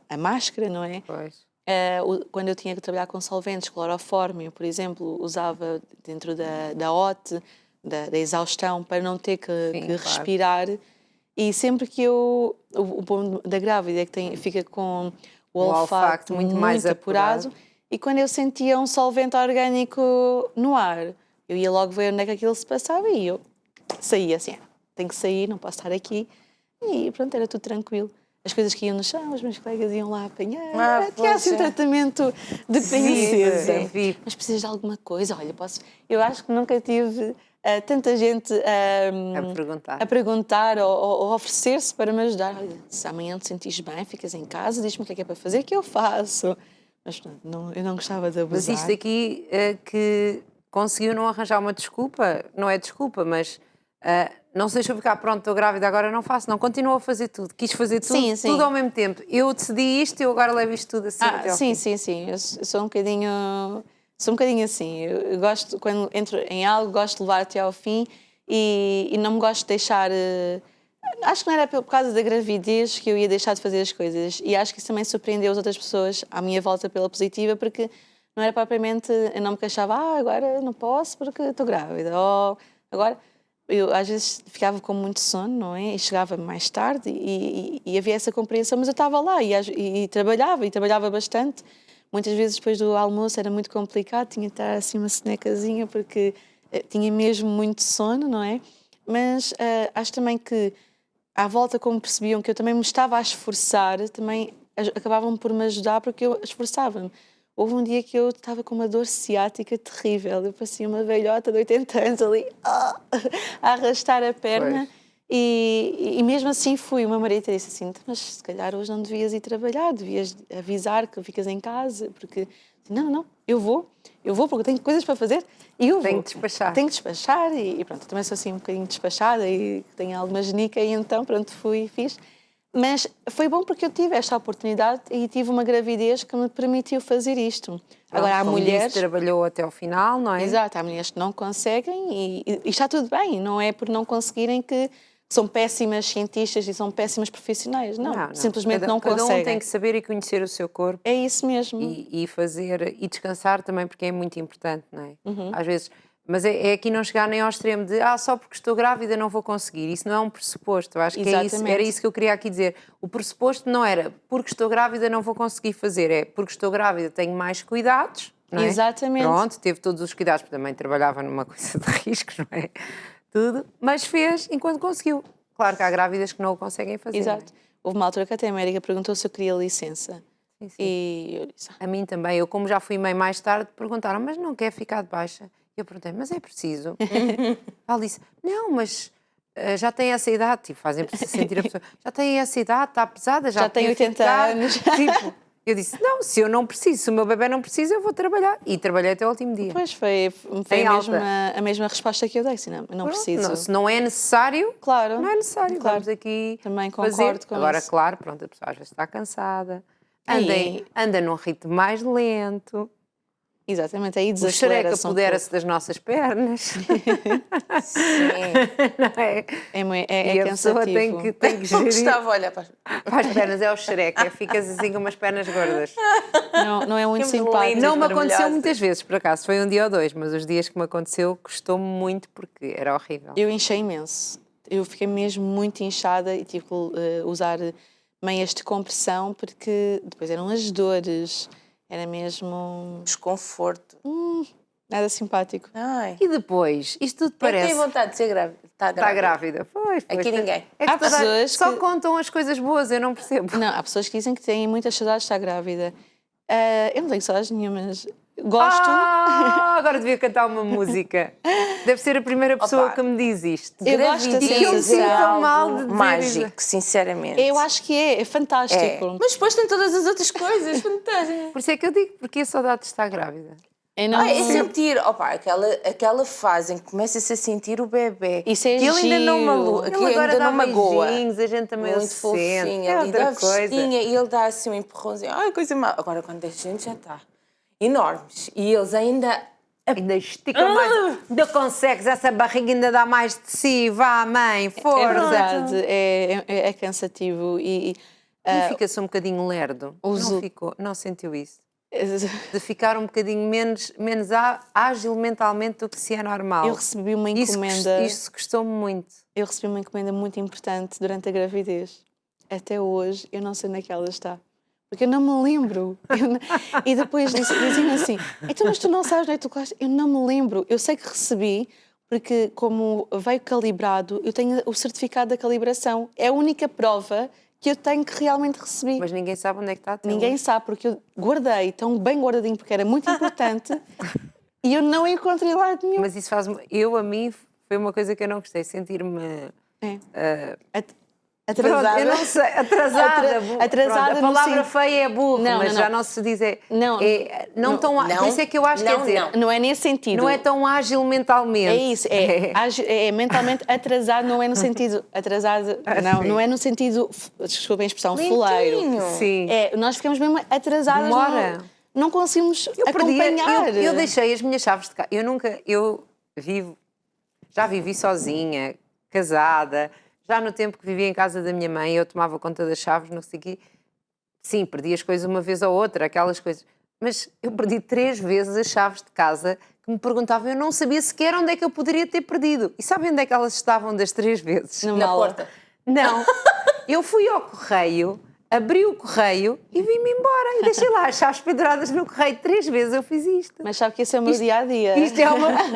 a máscara, não é? Pois. Quando eu tinha que trabalhar com solventes, clorofórmio, por exemplo, usava dentro da OT, da exaustão, para não ter que respirar. E sempre que o bom da grávida é que fica com o olfato muito mais apurado. E quando eu sentia um solvente orgânico no ar, eu ia logo ver onde é que aquilo se passava e eu saía assim: tenho que sair, não posso estar aqui. E pronto, era tudo tranquilo. As coisas que iam no chão, os meus colegas iam lá apanhar. Tinha assim um tratamento de princesa. Mas precisas de alguma coisa? Olha, posso... Eu acho que nunca tive tanta gente a perguntar ou oferecer-se para me ajudar. Olha, se amanhã te sentires bem, ficas em casa, diz-me o que é para fazer, que eu faço. Mas eu não gostava de abusar. Mas isto aqui, que conseguiu não arranjar uma desculpa, não é desculpa, mas não se deixou ficar, pronto, estou grávida, agora não faço, não, continuou a fazer tudo, quis fazer tudo, Sim, sim. tudo ao mesmo tempo. Eu decidi isto e eu agora levo isto tudo assim até ao sim, fim. sim. Eu sou um bocadinho assim. Eu gosto, quando entro em algo, gosto de levar até ao fim e não me gosto de deixar. Acho que não era por causa da gravidez que eu ia deixar de fazer as coisas. E acho que isso também surpreendeu as outras pessoas à minha volta pela positiva, porque não era propriamente. Eu não me queixava, agora não posso porque estou grávida. Ou agora. Eu às vezes ficava com muito sono, não é? E chegava mais tarde e havia essa compreensão, mas eu estava lá e trabalhava bastante. Muitas vezes depois do almoço era muito complicado, tinha de estar assim uma sonecazinha porque tinha mesmo muito sono, não é? Mas acho também que à volta, como percebiam que eu também me estava a esforçar, também acabavam por me ajudar porque eu esforçava-me. Houve um dia que eu estava com uma dor ciática terrível. Eu parecia uma velhota de 80 anos ali a arrastar a perna. E mesmo assim fui. O meu marido disse assim, mas se calhar hoje não devias ir trabalhar, devias avisar que ficas em casa. Porque, não, eu vou porque eu tenho coisas para fazer e eu vou. Tenho que despachar. Tenho que despachar e pronto, também sou assim um bocadinho despachada e tenho alguma genica e então pronto, fui e fiz. Mas foi bom porque eu tive esta oportunidade e tive uma gravidez que me permitiu fazer isto. Agora, há mulheres... Disse, trabalhou até ao final, não é? Exato, há mulheres que não conseguem e está tudo bem. Não é por não conseguirem que são péssimas cientistas e são péssimas profissionais. Não. Simplesmente não conseguem. Cada um tem que saber e conhecer o seu corpo. É isso mesmo. E fazer, e descansar também, porque é muito importante, não é? Às vezes... Mas é aqui não chegar nem ao extremo de só porque estou grávida não vou conseguir. Isso não é um pressuposto. Eu acho que era isso que eu queria aqui dizer. O pressuposto não era porque estou grávida não vou conseguir fazer, é porque estou grávida tenho mais cuidados, não é? Exatamente. Pronto, teve todos os cuidados, porque também trabalhava numa coisa de risco, não é? Tudo, mas fez enquanto conseguiu. Claro que há grávidas que não o conseguem fazer. Exato. Não é? Houve uma altura que até a médica perguntou se eu queria licença. Sim. E eu disse... A mim também. Eu, como já fui mãe mais tarde, perguntaram, mas não quer ficar de baixa? Eu perguntei, mas é preciso? Ela disse, não, mas já tem essa idade, tipo, fazem sentir a pessoa, já tem essa idade, está pesada, já tem 80 anos. Tipo, eu disse, não, se eu não preciso, se o meu bebê não precisa, eu vou trabalhar. E trabalhei até o último dia. Pois foi a mesma resposta que eu dei, assim, não preciso. Não, se não é necessário, claro, não é necessário, claro. Vamos aqui também fazer. concordo com Agora, isso. claro, pronto, a pessoa às vezes está cansada, anda num ritmo mais lento. Exatamente, aí O desacelera-se xereca apodera-se das nossas pernas. Sim. Não é? É E a cansativo. pessoa tem que Eu gerir gostava, olha, para as pernas. É o xereca, ficas assim com umas pernas gordas. Não é muito Ficamos simpático. lindas. Não me aconteceu maravilhosa. muitas vezes, por acaso, foi um dia ou dois, mas os dias que me aconteceu custou-me muito porque era horrível. Eu inchei imenso. Eu fiquei mesmo muito inchada e tive que usar meias de compressão porque depois eram as dores. Era mesmo Desconforto. nada simpático. Ai. E depois, isto tudo Quem parece... tem vontade de ser grávida? Está grávida. Pois. Aqui ninguém. É que Há pessoas só que- contam as coisas boas, eu não percebo. Não, há pessoas que dizem que têm muitas saudades de estar grávida. Eu não tenho saudades nenhumas. Gosto. Agora devia cantar uma música. Deve ser a primeira pessoa Opa. que me diz isto. Eu gosto Gravidez assim, E que eu me sinto é tão mal algo de dizer mágico, isso. sinceramente. Eu acho que é fantástico. É. Mas depois tem todas as outras coisas fantásticas. Por isso é que eu digo, porque a saudade de estar grávida. Eu não... É sentir, aquela fase em que começa-se a sentir o bebê. Isso é que ele ainda não giro. magoa. Ele Que agora ainda dá não magoa. beijinhos, a gente também Muito o sente. fofinho. É Ele dá outra coisa. vestinha e ele dá assim um empurrãozinho. Ai, coisa má. Agora, quando a gente já está enormes e eles ainda... Ainda estica mais. Ainda consegues, essa barriga ainda dá mais de si. Vá, mãe, É força. verdade, é cansativo e E fica-se um bocadinho lerdo. uso- Não ficou, não sentiu isso. De ficar um bocadinho menos ágil mentalmente do que se é normal. eu recebi uma Isso encomenda. Isso custou-me muito. Eu recebi uma encomenda muito importante durante a gravidez. Até hoje eu não sei onde é que ela está. Porque eu não me lembro. E depois diziam assim, então mas tu não sabes onde é que tu colocaste? Eu não me lembro. Eu sei que recebi, porque como veio calibrado, eu tenho o certificado da calibração. É a única prova que eu tenho que realmente recebi. Mas ninguém sabe onde é que está até Ninguém hoje. sabe, porque eu guardei tão bem guardadinho, porque era muito importante, e eu não encontrei lá nenhum. Mas isso a mim, foi uma coisa que eu não gostei. Sentir-me... É. Atrasada. Pronto, eu não sei, atrasada. Atrasada Pronto, a palavra no feia é burro, Não, mas não, já não. não se diz Não. não tão por isso é que eu acho que quer dizer, Não é nesse sentido. não é tão ágil mentalmente. É isso, é mentalmente atrasado, não é no sentido atrasado, não é no sentido, desculpem a expressão, fuleiro. Sim. Nós ficamos mesmo atrasadas, Demora. não conseguimos acompanhar. Eu deixei as minhas chaves de casa. Já vivi sozinha, casada, já no tempo que vivia em casa da minha mãe, eu tomava conta das chaves, não sei o quê. Sim, perdi as coisas uma vez ou outra, aquelas coisas. Mas eu perdi 3 vezes as chaves de casa que me perguntavam, eu não sabia sequer onde é que eu poderia ter perdido. E sabem onde é que elas estavam das 3 vezes? Na Na porta. Não. Eu fui ao correio, abri o correio e vim-me embora. E deixei lá as chaves penduradas no correio. 3 vezes eu fiz isto. Mas sabe que esse é o meu dia-a-dia.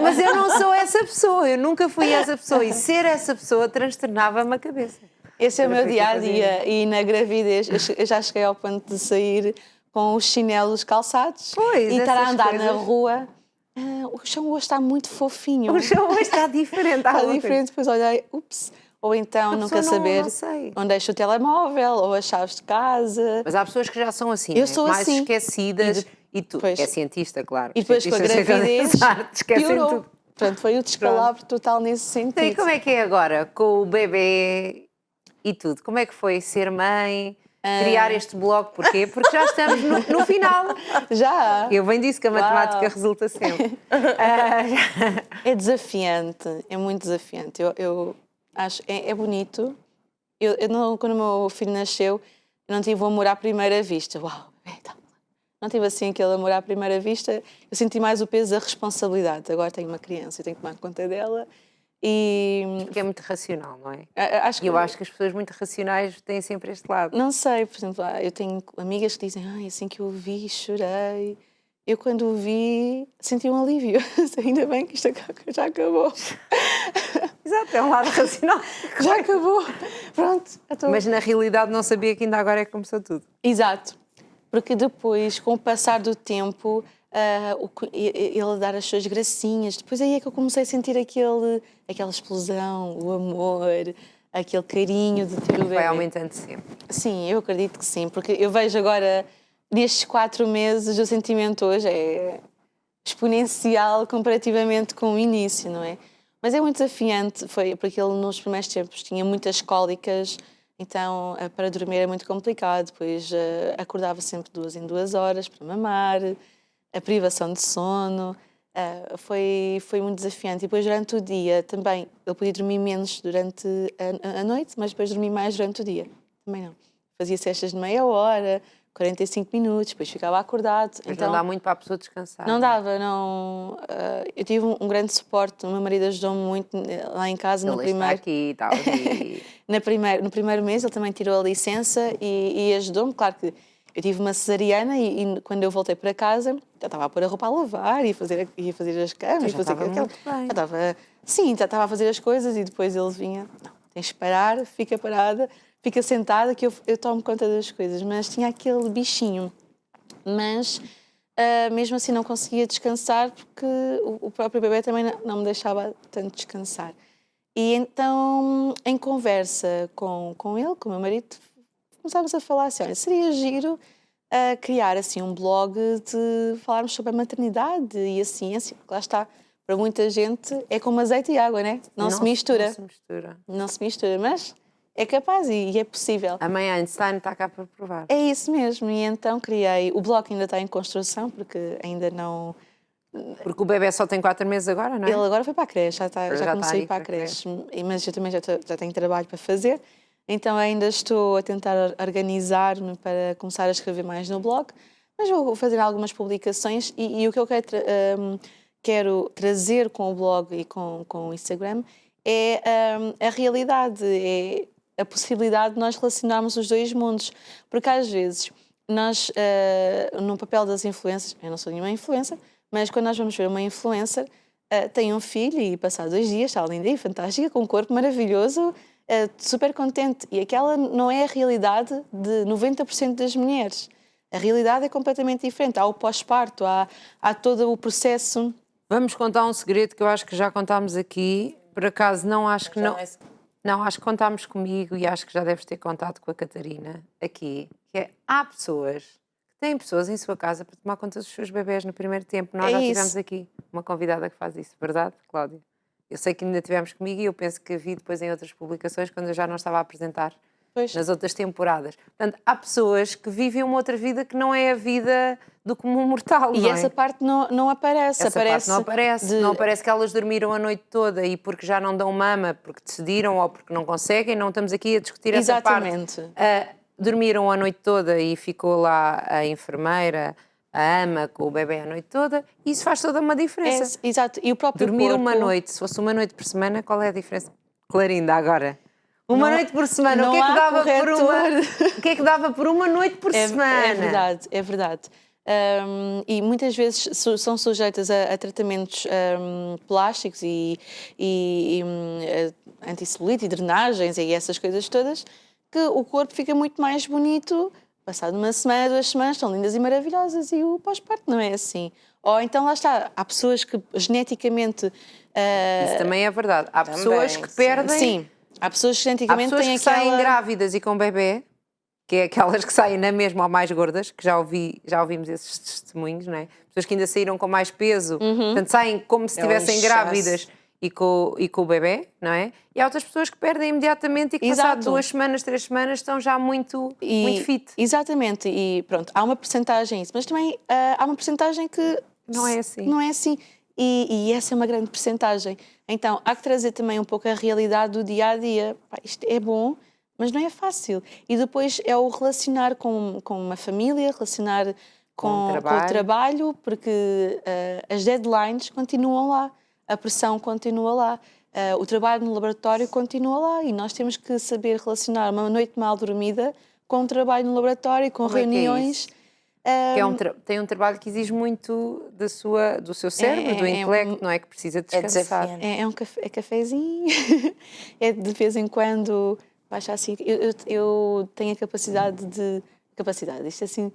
Mas eu não sou essa pessoa, eu nunca fui essa pessoa. E ser essa pessoa transtornava-me a cabeça. Esse é o meu dia-a-dia. E na gravidez, eu já cheguei ao ponto de sair com os chinelos calçados e estar a andar na rua. O chão hoje está muito fofinho. O chão hoje está diferente. Está diferente, depois olhei, ups. Ou então nunca saber onde deixo o telemóvel ou as chaves de casa. Mas há pessoas que já são assim, eu sou mais assim. Esquecidas. E tu, Pois. é cientista, claro. E depois com a gravidez esquecem piorou. tudo. Portanto, foi o descalabro total nesse sentido. E como é que é agora, com o bebê e tudo? Como é que foi ser mãe, criar este blog? Porquê? Porque já estamos no final. Já. Eu bem disse que a matemática resulta sempre. É desafiante, é muito desafiante. Eu acho, é bonito. Quando o meu filho nasceu, eu não tive o amor à primeira vista. Uau, não tive assim aquele amor à primeira vista. Eu senti mais o peso da responsabilidade. Agora tenho uma criança, eu tenho que tomar conta dela. Porque é muito racional, não é? Eu acho que as pessoas muito racionais têm sempre este lado. Não sei, por exemplo, eu tenho amigas que dizem, assim que eu o vi, chorei. Eu quando o vi, senti um alívio. Ainda bem que isto já acabou. Exato, é um lado racional. Já acabou. Pronto. Mas na realidade não sabia que ainda agora é que começou tudo. Exato. Porque depois, com o passar do tempo, ele dar as suas gracinhas, depois aí é que eu comecei a sentir aquela explosão, o amor, aquele carinho de ter o bebê. Vai aumentando sempre. Sim, eu acredito que sim, porque eu vejo agora, nestes 4 meses, o sentimento hoje é exponencial comparativamente com o início, não é? Mas é muito desafiante, porque ele nos primeiros tempos tinha muitas cólicas, então para dormir é muito complicado, depois acordava sempre 2 em 2 horas para mamar, a privação de sono, foi muito desafiante. E depois durante o dia também, ele podia dormir menos durante a noite, mas depois dormir mais durante o dia, também não. Fazia cestas de meia hora, 45 minutos, depois ficava acordado. Mas então, não dá muito para a pessoa descansar. Não dava, não. Eu tive um grande suporte, o meu marido ajudou-me muito lá em casa. Ele está aqui, está ali. No primeiro mês ele também tirou a licença e ajudou-me. Claro que eu tive uma cesariana e quando eu voltei para casa, já estava a pôr a roupa a lavar, ia fazer as camas, já estava muito bem. Já estava a fazer as coisas e depois ele vinha, não, tens de parar, fica parada, fica sentada que eu tomo conta das coisas. Mas tinha aquele bichinho. Mas mesmo assim não conseguia descansar porque o próprio bebê também não me deixava tanto descansar. E então, em conversa com ele, com o meu marido, começámos a falar assim, olha, seria giro criar assim um blog de falarmos sobre a maternidade e a ciência, porque lá está, para muita gente é como azeite e água, né? Não se mistura. Não se mistura, mas é capaz e é possível. A mãe Einstein está cá para provar. É isso mesmo, e então criei, o blog ainda está em construção, porque ainda não... Porque o bebê só tem 4 meses agora, não é? Ele agora foi para a creche, já comecei a ir para a creche. creche, mas eu também já tenho trabalho para fazer, então ainda estou a tentar organizar-me para começar a escrever mais no blog, mas vou fazer algumas publicações e o que eu quero trazer com o blog e com o Instagram é a realidade, é a possibilidade de nós relacionarmos os dois mundos, porque às vezes nós, no papel das influencers, eu não sou nenhuma influencer, mas quando nós vamos ver uma influencer, tem um filho e passado 2 dias está linda e fantástica, com um corpo maravilhoso, super contente. E aquela não é a realidade de 90% das mulheres. A realidade é completamente diferente. Há o pós-parto, há todo o processo. Vamos contar um segredo que eu acho que já contámos aqui. Por acaso não acho que não... Não, acho que contámos comigo e acho que já deves ter contado com a Catarina aqui, que é, há pessoas que têm pessoas em sua casa para tomar conta dos seus bebés no primeiro tempo. Nós É já isso. tivemos aqui uma convidada que faz isso, verdade, Cláudia? Eu sei que ainda tivemos comigo e eu penso que vi depois em outras publicações quando eu já não estava a apresentar Pois. nas outras temporadas. Portanto, há pessoas que vivem uma outra vida que não é a vida do comum mortal, E não é? essa parte não aparece. Essa parte não aparece. de- Não aparece que elas dormiram a noite toda e porque já não dão mama, porque decidiram ou porque não conseguem, não estamos aqui a discutir essa parte. Exatamente. Dormiram a noite toda e ficou lá a enfermeira, a ama com o bebê a noite toda, e isso faz toda uma diferença. Exato. E o próprio Dormir corpo... uma noite, se fosse uma noite por semana, qual é a diferença? Clarinda, agora. Uma Não- noite por semana, o não que é que há dava por uma? corretor. O que é que dava por uma noite por semana? É verdade, é verdade. E muitas vezes são sujeitas a tratamentos plásticos e antissolito e drenagens e essas coisas todas, que o corpo fica muito mais bonito. Passado uma semana, 2 semanas, estão lindas e maravilhosas, e o pós-parto não é assim. Ou então lá está, há pessoas que geneticamente. Isso também é verdade. Há pessoas que perdem. Sim, há pessoas que Há geneticamente pessoas têm que saem aquela. grávidas e com bebê, que é aquelas que saem na mesma ou mais gordas, que já ouvimos esses testemunhos, não é? Pessoas que ainda saíram com mais peso, portanto saem como se É um estivessem inchaço. grávidas e com o bebê, não é? E há outras pessoas que perdem imediatamente e que passado Exato. 2 semanas, 3 semanas estão já muito fit. Exatamente, e pronto, há uma percentagem isso, mas também há uma percentagem que Não é assim. Não é assim. E essa é uma grande percentagem. Então, há que trazer também um pouco a realidade do dia a dia. Pá, isto é bom, mas não é fácil. E depois é o relacionar com uma família, relacionar com o trabalho, porque as deadlines continuam lá, a pressão continua lá, o trabalho no laboratório continua lá, e nós temos que saber relacionar uma noite mal dormida com o trabalho no laboratório, com Como é que é reuniões. isso? Que tem um trabalho que exige muito do seu cérebro, do intelecto, não é? Que precisa descansar. É cafezinho, é de vez em quando baixa assim. Eu tenho a capacidade isto assim,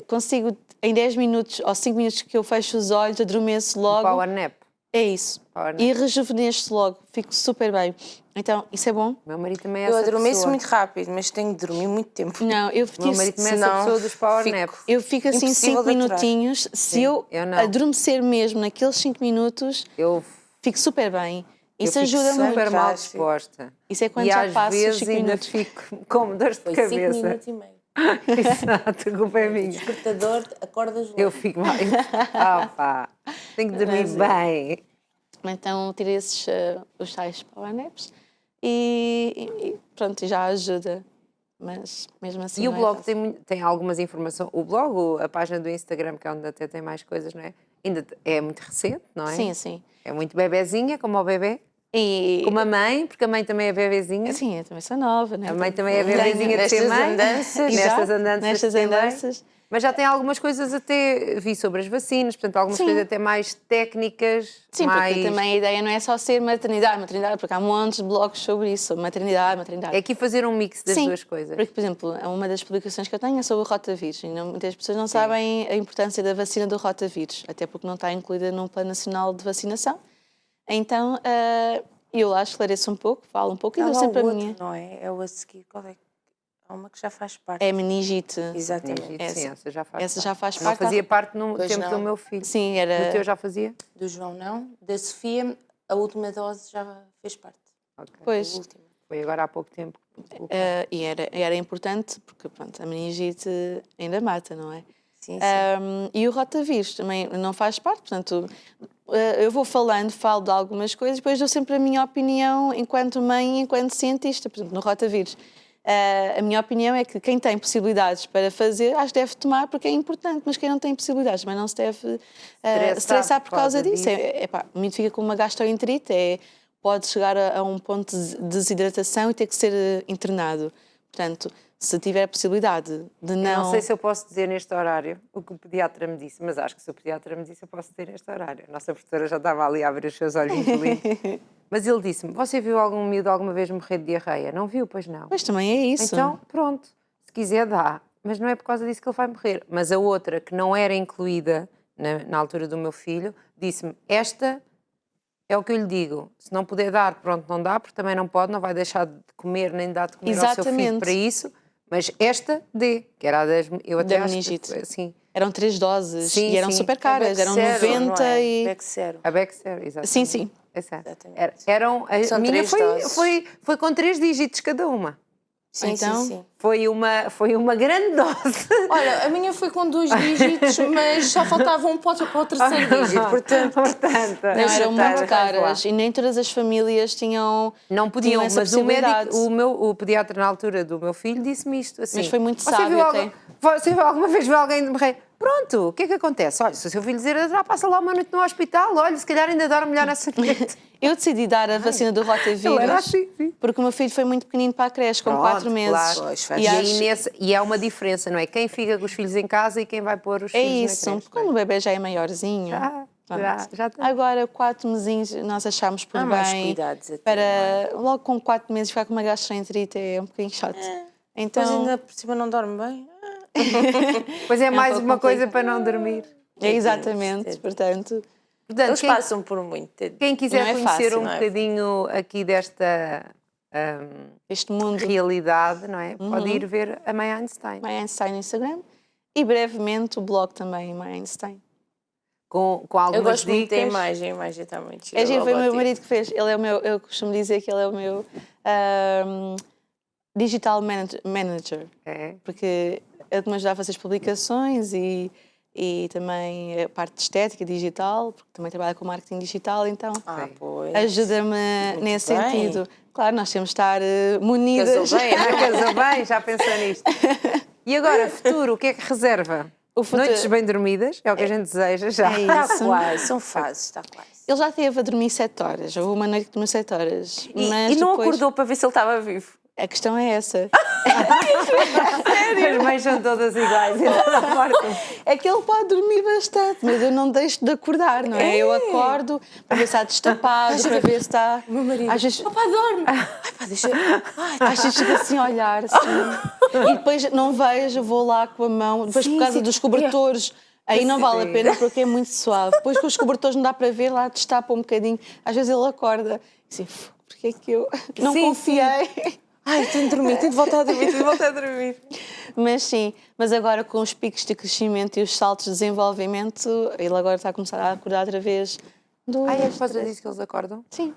consigo em 10 minutos ou 5 minutos que eu fecho os olhos, adormeço logo. Power nap. É isso. Power nap. E rejuvenesço logo, fico super bem. Então, isso é bom? Meu marido também é Eu essa adormeço pessoa. muito rápido, mas tenho de dormir muito tempo. Não, eu O meu marido também é essa senão pessoa dos power fico- naps. Eu fico assim Impossível 5 de aturar. minutinhos. Se eu eu não. adormecer mesmo naqueles 5 minutos, Eu fico super bem. Isso fico ajuda muito. super mal Fantástico. disposta. Isso é quando E já às passo os vezes 5 ainda minutos. fico com dores de Foi 5 cabeça. minutos e meio. Exato, a culpa é minha. Despertador, acordas logo. Eu fico mal. Ah, pá. Tenho que dormir bem. Então tiro esses, os tais power naps e pronto, já ajuda. Mas mesmo assim E o não é blog fácil. tem algumas informações. O blog, a página do Instagram, que é onde até tem mais coisas, não é? Ainda é muito recente, não é? Sim, sim. É muito bebezinha, como o bebê. E, Como a mãe, porque a mãe também é bebezinha. sim, eu também sou nova, né? A mãe também é bebezinha de ser nestas mãe. andanças. Nestas Exato, andanças. nestas de ser mãe. andanças. Mas já tem algumas coisas até, vi sobre as vacinas, portanto, algumas Sim. coisas até mais técnicas. Sim, mais... porque também a ideia não é só ser maternidade, porque há montes de blogs sobre isso, sobre maternidade. É aqui fazer um mix das Sim, duas coisas. porque, por exemplo, uma das publicações que eu tenho é sobre o rotavírus. E muitas pessoas não sabem a importância da vacina do rotavírus, até porque não está incluída num plano nacional de vacinação. Então, eu lá esclareço um pouco, falo um pouco e Há dou lá sempre o a outro, minha. não é? É o a seguir. Qual é? Há uma que já faz parte. É a meningite. Exatamente. Sim, essa já faz Essa parte. já faz Não parte. fazia parte no Pois tempo não. do meu filho. Sim, No era. teu já fazia? Do João não. Da Sofia, a última dose já fez parte. Ok. Pois. A última. Foi agora há pouco tempo. E era importante, porque pronto, a meningite ainda mata, não é? Sim, sim. E o rotavírus também não faz parte, portanto, eu vou falo de algumas coisas, depois dou sempre a minha opinião enquanto mãe e enquanto cientista, por exemplo, no rotavírus. A minha opinião é que quem tem possibilidades para fazer, acho que deve tomar porque é importante, mas quem não tem possibilidades também não se deve estressar por causa disso. Muito fica com uma gastroenterite, pode chegar a um ponto de desidratação e ter que ser internado. Portanto, se tiver possibilidade de não... Eu não sei se eu posso dizer neste horário o que o pediatra me disse, mas acho que se o pediatra me disse eu posso dizer neste horário. A nossa professora já estava ali a abrir os seus olhos muito lindos. Mas ele disse-me, você viu algum miúdo alguma vez morrer de diarreia? Não viu? Pois não. Pois também é isso. Então, pronto, se quiser dá. Mas não é por causa disso que ele vai morrer. Mas a outra, que não era incluída na altura do meu filho, disse-me, esta é o que eu lhe digo. Se não puder dar, pronto, não dá, porque também não pode, não vai deixar de comer, nem de dar de comer ao seu filho Exatamente. para isso. Mas esta dê, que era a das... Eu até Da acho meningite. que, assim, Eram 3 doses Sim, e eram sim. super caras, eram 90 e... Bexero. a Bexer, exatamente. Sim, sim. Exato. Exatamente. Eram, a São minha 3 foi, doses. foi com 3 dígitos cada uma. Sim, Então, sim, sim. Foi uma grande dose. Olha, a minha foi com 2 dígitos, mas só faltava um para o terceiro dígito, portanto... Não, Deixa eram estar, muito vai caras e nem todas as famílias tinham. Não podiam, tinham essa mas o médico, possibilidade. o pediatra na altura do meu filho disse-me isto assim. Mas foi muito "Você sábio viu até." Você alguma vez viu alguém morrer? Pronto, o que é que acontece? Olha, se o seu filho dizer, passa lá uma noite no hospital, olha, se calhar ainda dorme melhor nessa noite. Eu decidi dar a vacina do Ele era rotavírus assim, sim. porque o meu filho foi muito pequenino para a creche, com Pronto, 4 meses. claro. Pois, faz E, aí acho- e é uma diferença, não é? Quem fica com os filhos em casa e quem vai pôr os É filhos isso, na creche. quando o bebê já é maiorzinho. Já tem. Agora, 4 mesinhos, nós achámos por Há mais bem. cuidados até, Para logo com 4 meses ficar com uma gastroenterite é um bocadinho chato. Então, Mas ainda por cima não dorme bem. Pois é mais pouco uma coisa complicado. para não dormir. é exatamente, portanto. Portanto, Eles passam por muito. quem quiser Não é conhecer fácil, um não é? bocadinho aqui desta Este mundo. realidade, não é? Pode ir ver a Mãe Einstein. My Einstein no Instagram e brevemente o blog também, My Einstein. Com Eu algumas gosto muito da dicas. imagem, a imagem está muito gira. É giro, foi o meu logotipo. marido que fez. Ele é o meu, eu costumo dizer que ele é o meu digital manager, É. porque ele me ajuda a fazer as publicações e também a parte de estética digital, porque também trabalha com marketing digital, então Ah, pois. ajuda-me Muito nesse bem. sentido. Claro, nós temos de estar munidas. Casou bem, Já casou bem, já pensou nisto. E agora, futuro, o que é que reserva? O futuro- Noites bem dormidas, é o que a gente deseja já. É Está isso. quase, são fases, está quase. Ele já esteve a dormir 7 horas, houve uma noite que dormiu 7 horas. Mas E não depois, acordou para ver se ele estava vivo. A questão é essa. As mães são todas iguais. É que ele pode dormir bastante, mas eu não deixo de acordar, não é? Eu acordo para ver se está destapado, para ver se está. O meu marido. Às vezes, Papá, dorme. Ai, pá, deixa... Ai, às vezes fico assim a olhar, assim, e depois não vejo, vou lá com a mão, depois Sim, por causa sim. dos cobertores. Aí não vale a Sim. pena porque é muito suave. Depois com os cobertores não dá para ver, lá destapa um bocadinho. Às vezes ele acorda assim, porque é que eu não Sim, confiei? Ai, tenho de dormir, tenho de voltar a dormir, tenho de voltar a dormir. Mas sim, mas agora com os picos de crescimento e os saltos de desenvolvimento, ele agora está a começar a acordar outra vez. Ai, é por causa disso que eles acordam? Sim.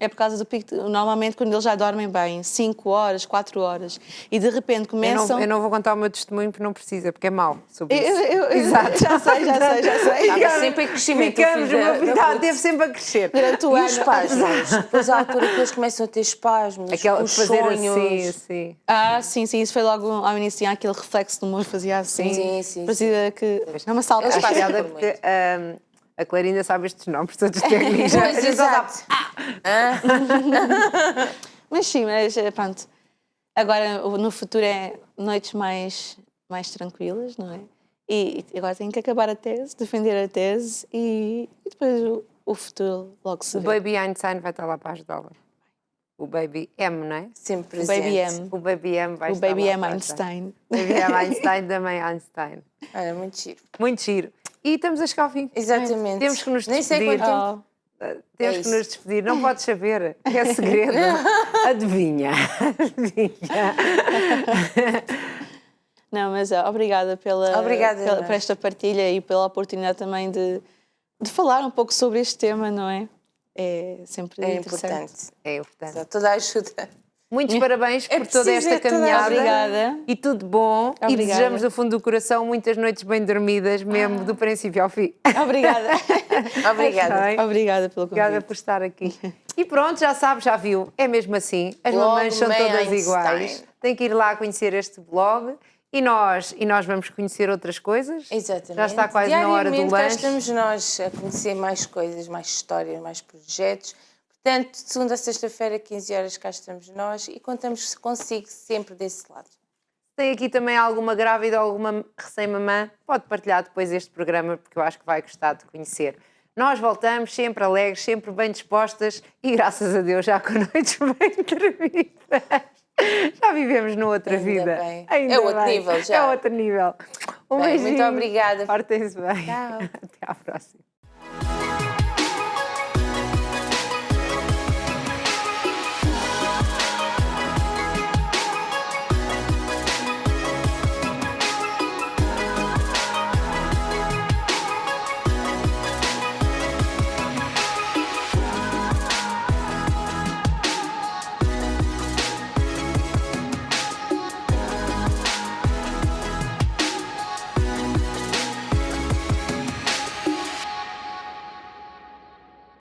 É por causa do pico. Normalmente, quando eles já dormem bem, 5 horas, 4 horas, e de repente começam. Eu não vou contar o meu testemunho porque não precisa, porque é mau sobre isso. Exato. Já sei. Estava sempre em crescimento. Ficamos, o o filho meu da filho puta. teve sempre a crescer. Durante o E ano. os espasmos? Depois há a altura que eles começam a ter espasmos, Aquela os fazer sonhos. assim, assim. Ah, sim, isso foi logo ao início, tinha aquele reflexo do humor, fazia assim. Sim. Parecia que. Não me salta. Eles Acho passam piada por porque a Clarinda sabe estes nomes todos técnicos. Pois, A gente só sabe. exato. Mas sim, mas pronto. Agora, no futuro é noites mais tranquilas, não é? E agora tenho que acabar a tese, defender a tese e depois o futuro logo se O vê. Baby Einstein vai estar lá para ajudá-la. O Baby M, não é? Sempre O presente. Baby M. O Baby M vai O estar Baby lá M para Einstein. ajudar. Baby M Einstein da mãe Einstein. Olha, muito giro. Muito giro. E estamos a chegar ao fim. Exatamente. Temos que nos Nem sei despedir. quanto tempo. Temos É que isso. nos despedir. Não podes saber. É segredo. Adivinha. Adivinha. Não, mas obrigada Obrigada, por nós. esta partilha e pela oportunidade também de falar um pouco sobre este tema, não é? É sempre É interessante. importante. É importante. Só toda a ajuda. Muitos parabéns por toda preciso esta toda a caminhada. Obrigada. E tudo bom. E Obrigada. desejamos do fundo do coração muitas noites bem dormidas, mesmo do princípio ao fim. Obrigada. Obrigada. Está bem? Obrigada pelo convite. Obrigada por estar aqui. E pronto, já sabe, já viu. É mesmo assim. As Blog mamães são Mãe todas Einstein. iguais. Tem que ir lá conhecer este blog. E nós vamos conhecer outras coisas. Exatamente. Já está quase na hora do Diariamente, cá lanche. estamos nós a conhecer mais coisas, mais histórias, mais projetos. Portanto, de segunda a sexta-feira, 15 horas, cá estamos nós e contamos consigo sempre desse lado. Tem aqui também alguma grávida ou alguma recém-mamã? Pode partilhar depois este programa, porque eu acho que vai gostar de conhecer. Nós voltamos sempre alegres, sempre bem dispostas e, graças a Deus, já com noites bem dormidas. Já vivemos noutra Ainda vida. bem. Ainda É outro bem. nível já. É outro nível. Um Bem, beijinho. muito obrigada. Portem-se bem. Tchau. Até à próxima.